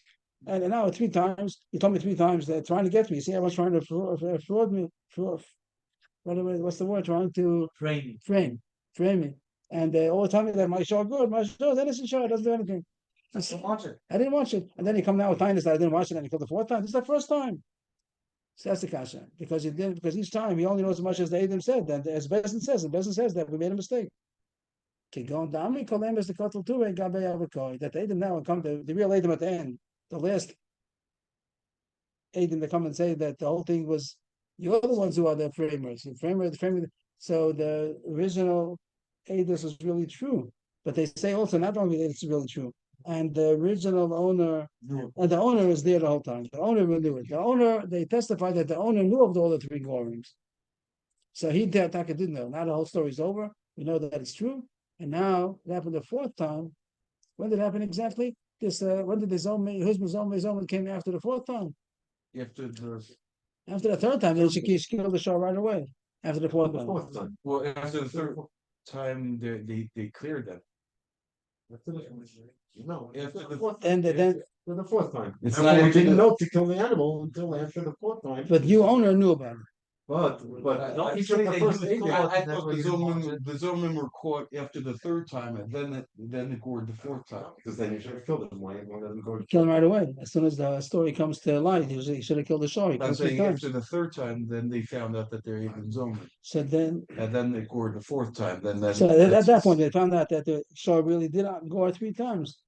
And now 3 times, you told me 3 times they're trying to get me. See, everyone's trying to fraud me. What's the word? Trying to frame me. And they all tell me that my show good. My show is innocent show. It doesn't do anything. I didn't watch it. And then you come now with kindness that I didn't watch it and you killed the 4th time. This is the first time. So that's the kasha. Because each time he only knows as much as the Adam said. And as Bezdin says, that we made a mistake. That the Adam now come the real Adam at the end, the last Adam that come and say that the whole thing was you're the ones who are the framers. The framer. So the original Adis was really true. But they say also not only that it's really true. And the original owner, and the owner is there the whole time. The owner knew it. The owner, they testified that the owner knew of all the 3 gorings. So he Taka didn't know. Now the whole story is over. We know that it's true. And now it happened the 4th time. When did it happen exactly? When did the Zomer came after the 4th time? After the After the 3rd time, then she killed the show right away. After the fourth The one. fourth time. Well, after the third time, they cleared them. No, After the fourth. Then For the fourth time. It's And not we after didn't the- know to kill the animal until after the fourth time. but you owner knew about it. But Don't each of the they first do eight. it? I That's thought what the you don't want Zomen were caught after the third time, and then they gored the fourth time. Because then you should have killed him. Why doesn't go? Kill him right away. As soon as the story comes to light, you should have killed the shore. He I'm killed three saying times. after the third time, then they found out that they're even Zomen, So then, and then they gored the fourth time. so at that point, they found out that the shore really did not gore three times.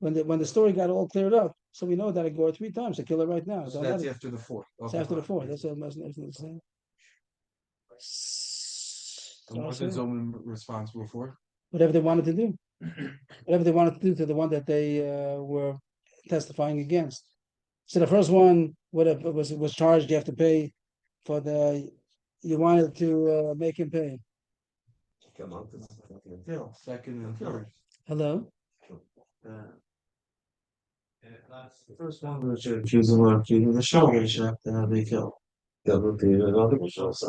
When the story got all cleared up, so we know that it gored three times. So kill it right now. So Don't let that's it- after the fourth. It's Okay. after the fourth. That's what I'm saying. And what is Zomen responsible for? Whatever they wanted to do. Whatever they wanted to do to the one that they were testifying against. So the first one, whatever was charged, you have to pay for you wanted to make him pay. Come on. Kill. Second and third. Hello? That's the first one, we should accuse him of accusing the show, we should have to be killed. That would be another result.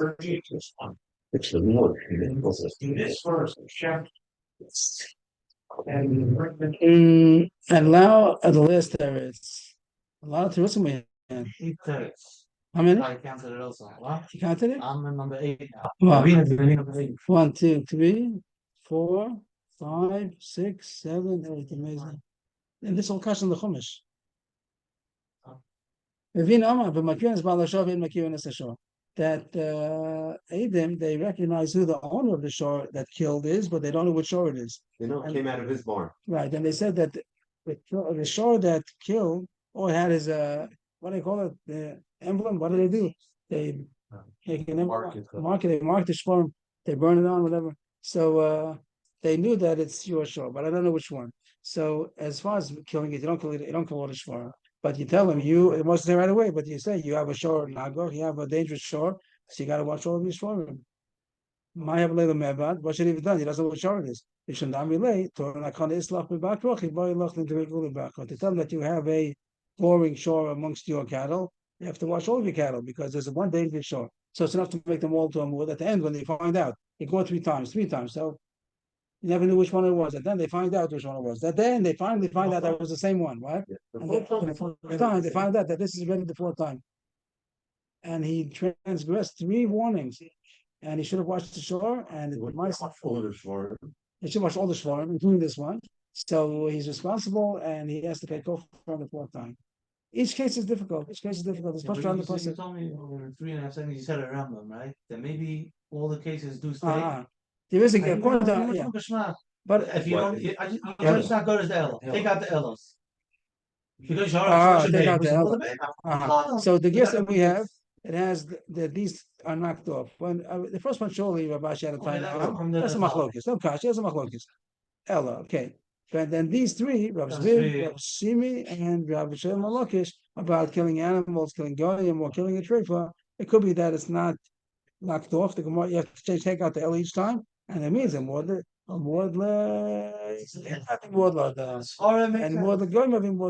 It's the more. This first, check. And now at the list there is a lot of tourism we had. How many? I counted it also. What? You counted it? I'm in number 8 now. Wow. We have to be number 8. 1, 2, 3, 4, 5, 6, 7, 8. Amazing. And this all comes in the Chumash. That Adam, they recognize who the owner of the shore that killed is, but they don't know which shore it is. You know, it came out of his barn. Right, and they said that the shore that killed, all it had is what do they call it? The emblem. What do they do? They make an Mark emblem, it. they mark the shore, they burn it on, whatever. So they knew that it's your shore, but I don't know which one. So as far as killing it, you don't kill it, you don't kill all the shore. But you tell them it wasn't there right away, but you say you have a shore nago, you have a dangerous shore, so you gotta watch all of your shore. What should he have done? He doesn't know what shore it is. You should not relate to tell them that you have a boring shore amongst your cattle. You have to watch all of your cattle because there's one dangerous shore. So it's enough to make them all to a mood. At the end, when they find out, it go three times. So you never knew which one it was. And then they find out which one it was. At the end, they finally find out that it was the same one, right? And the fourth time, they find out that this is already the fourth time. And he transgressed 3 warnings. And he should have watched the shore, and he should watch all the shore, including this one. So he's responsible, and he has to pay kofar the fourth time. Each case is difficult. It's supposed to run the You person. told me over 3.5 seconds, you said a rambam, right? That maybe all the cases do stay. There is a I according don't to, know, yeah. But if you don't, just not go to the Ella. Take out the Ellas. Because take out the Ella. So the gifts that we have, it has these are knocked off. When the first one, surely Rabashi had a time. That's a machlokes. No kash. That's a machlokes. Ella. Okay. But then these 3, Rav Zvi, Rav Shimi, and Rav Shem Malakish, about killing animals, killing goyim, or killing a treifa. It could be that it's not knocked off. The Gemara, you have to take out the L each time, and it means and more the goyim having more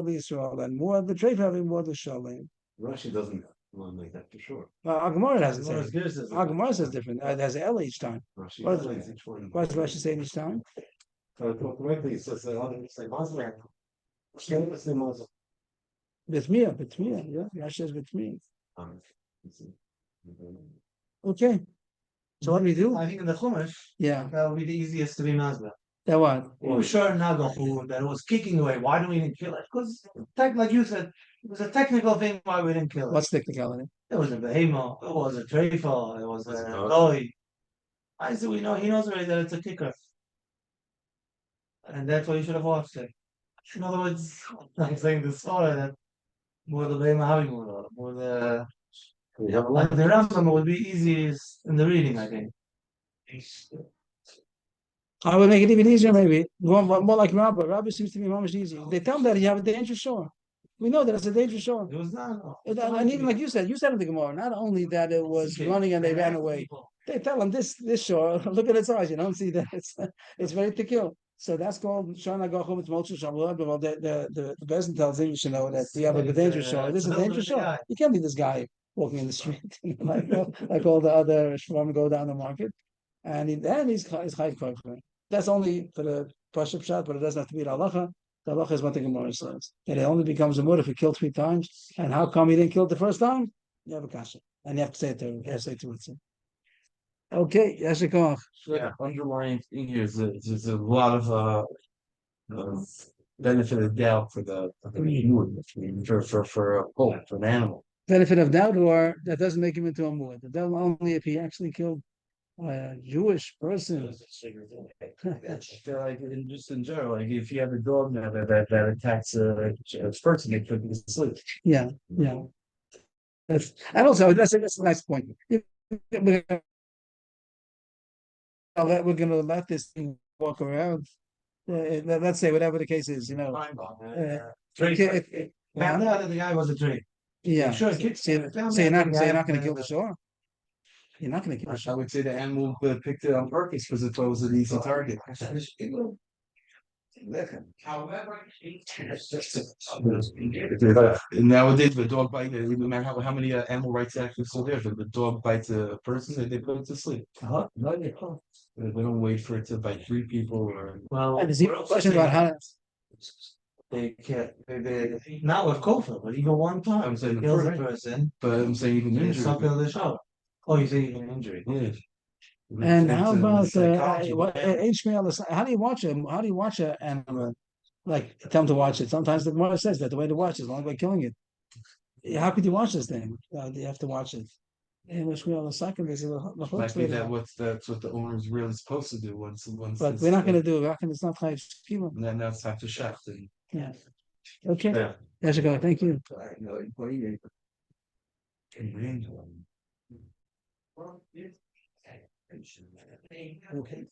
the Israel, and more the treifa having more the Shalem. Rashi doesn't want to make that for sure. Gemara hasn't said. Gemara says different. It has an L each time. Rashi What explains each one. What does Rashi say each time? Correctly, it says that other say Muslim. Bitmiya, yeah. Rashi says Bitmiya. Okay. So what do we do? I think in the Chumash, Yeah. that would be the easiest to be Mazda. That what? We were sure Nagahu that it was kicking away. Why do we even kill it? Because, like you said, it was a technical thing why we didn't kill it. What's technicality? It was a behemoth, it was a treifa, it was a goy. I said, we know, he knows already that it's a kicker. And that's why you should have watched it. In other words, I'm saying the story that more the behemoth having more the. Like the Rambam would be easiest in the reading, I think. I would make it even easier, maybe. More like Rabbi. Rabbi seems to be much easier. They tell them that you have a dangerous shore. We know that it's a dangerous shore. It was not. And even like you said in the Gemara, not only that it was running and they ran away. They tell them this shore, look at its eyes, you don't see that it's ready to kill. So that's called Shana Gachum, it's Moksha Shamla. The Bezin tells him you should know that you have a dangerous shore. This is a dangerous shore. You can't leave this guy. walking in the street, like all the other shvarim go down the market, and he's chayv kofar. That's only for the pashup shot, but it doesn't have to be the halacha. The halacha is what the Gemara says, that it only becomes a mud if he killed 3 times. And how come he didn't kill it the first time? You have a kasha, and you have to say it to him. You have to say it to it. Okay, Yashikov. Yeah, underlying thing here is that there's a lot of benefit of doubt for for an animal. Benefit of doubt, or that doesn't make him into a muad. That only if he actually killed a Jewish person. I feel like just in general, like if you have a dog now that attacks a person, it could be asleep. Yeah. That's, and also that's a nice point. We're gonna let this thing walk around. Let's say whatever the case is, Found yeah, out that the guy was a tree. Sure, so you're not going to kill the shore. You're not going to kill the I shore. would say the animal picked it on purpose because it was an easy target. Nowadays, the dog bite, no matter how many animal rights activists are there, if the dog bites a person, they put it to sleep. They don't wait for it to bite 3 people or. Well, And there's even a question about how. they can't. Not with kofar, but even one time. I'm saying the kills a first- person. But I'm saying even There's injury. something on the show. Oh, you say even injury. Yeah. And how about psychology. HML? How do you watch it? How do you watch an animal? Like tell them to watch it. Sometimes the Gemara says that the way to watch is only by killing it. How could you watch this thing? You have to watch it. And HML the second is Might be that's what the owner is really supposed to do once. But we're not going to do it. It's not like people. And then that's after shaft. Yeah. Okay. Yeah. There you go. Thank you. Okay.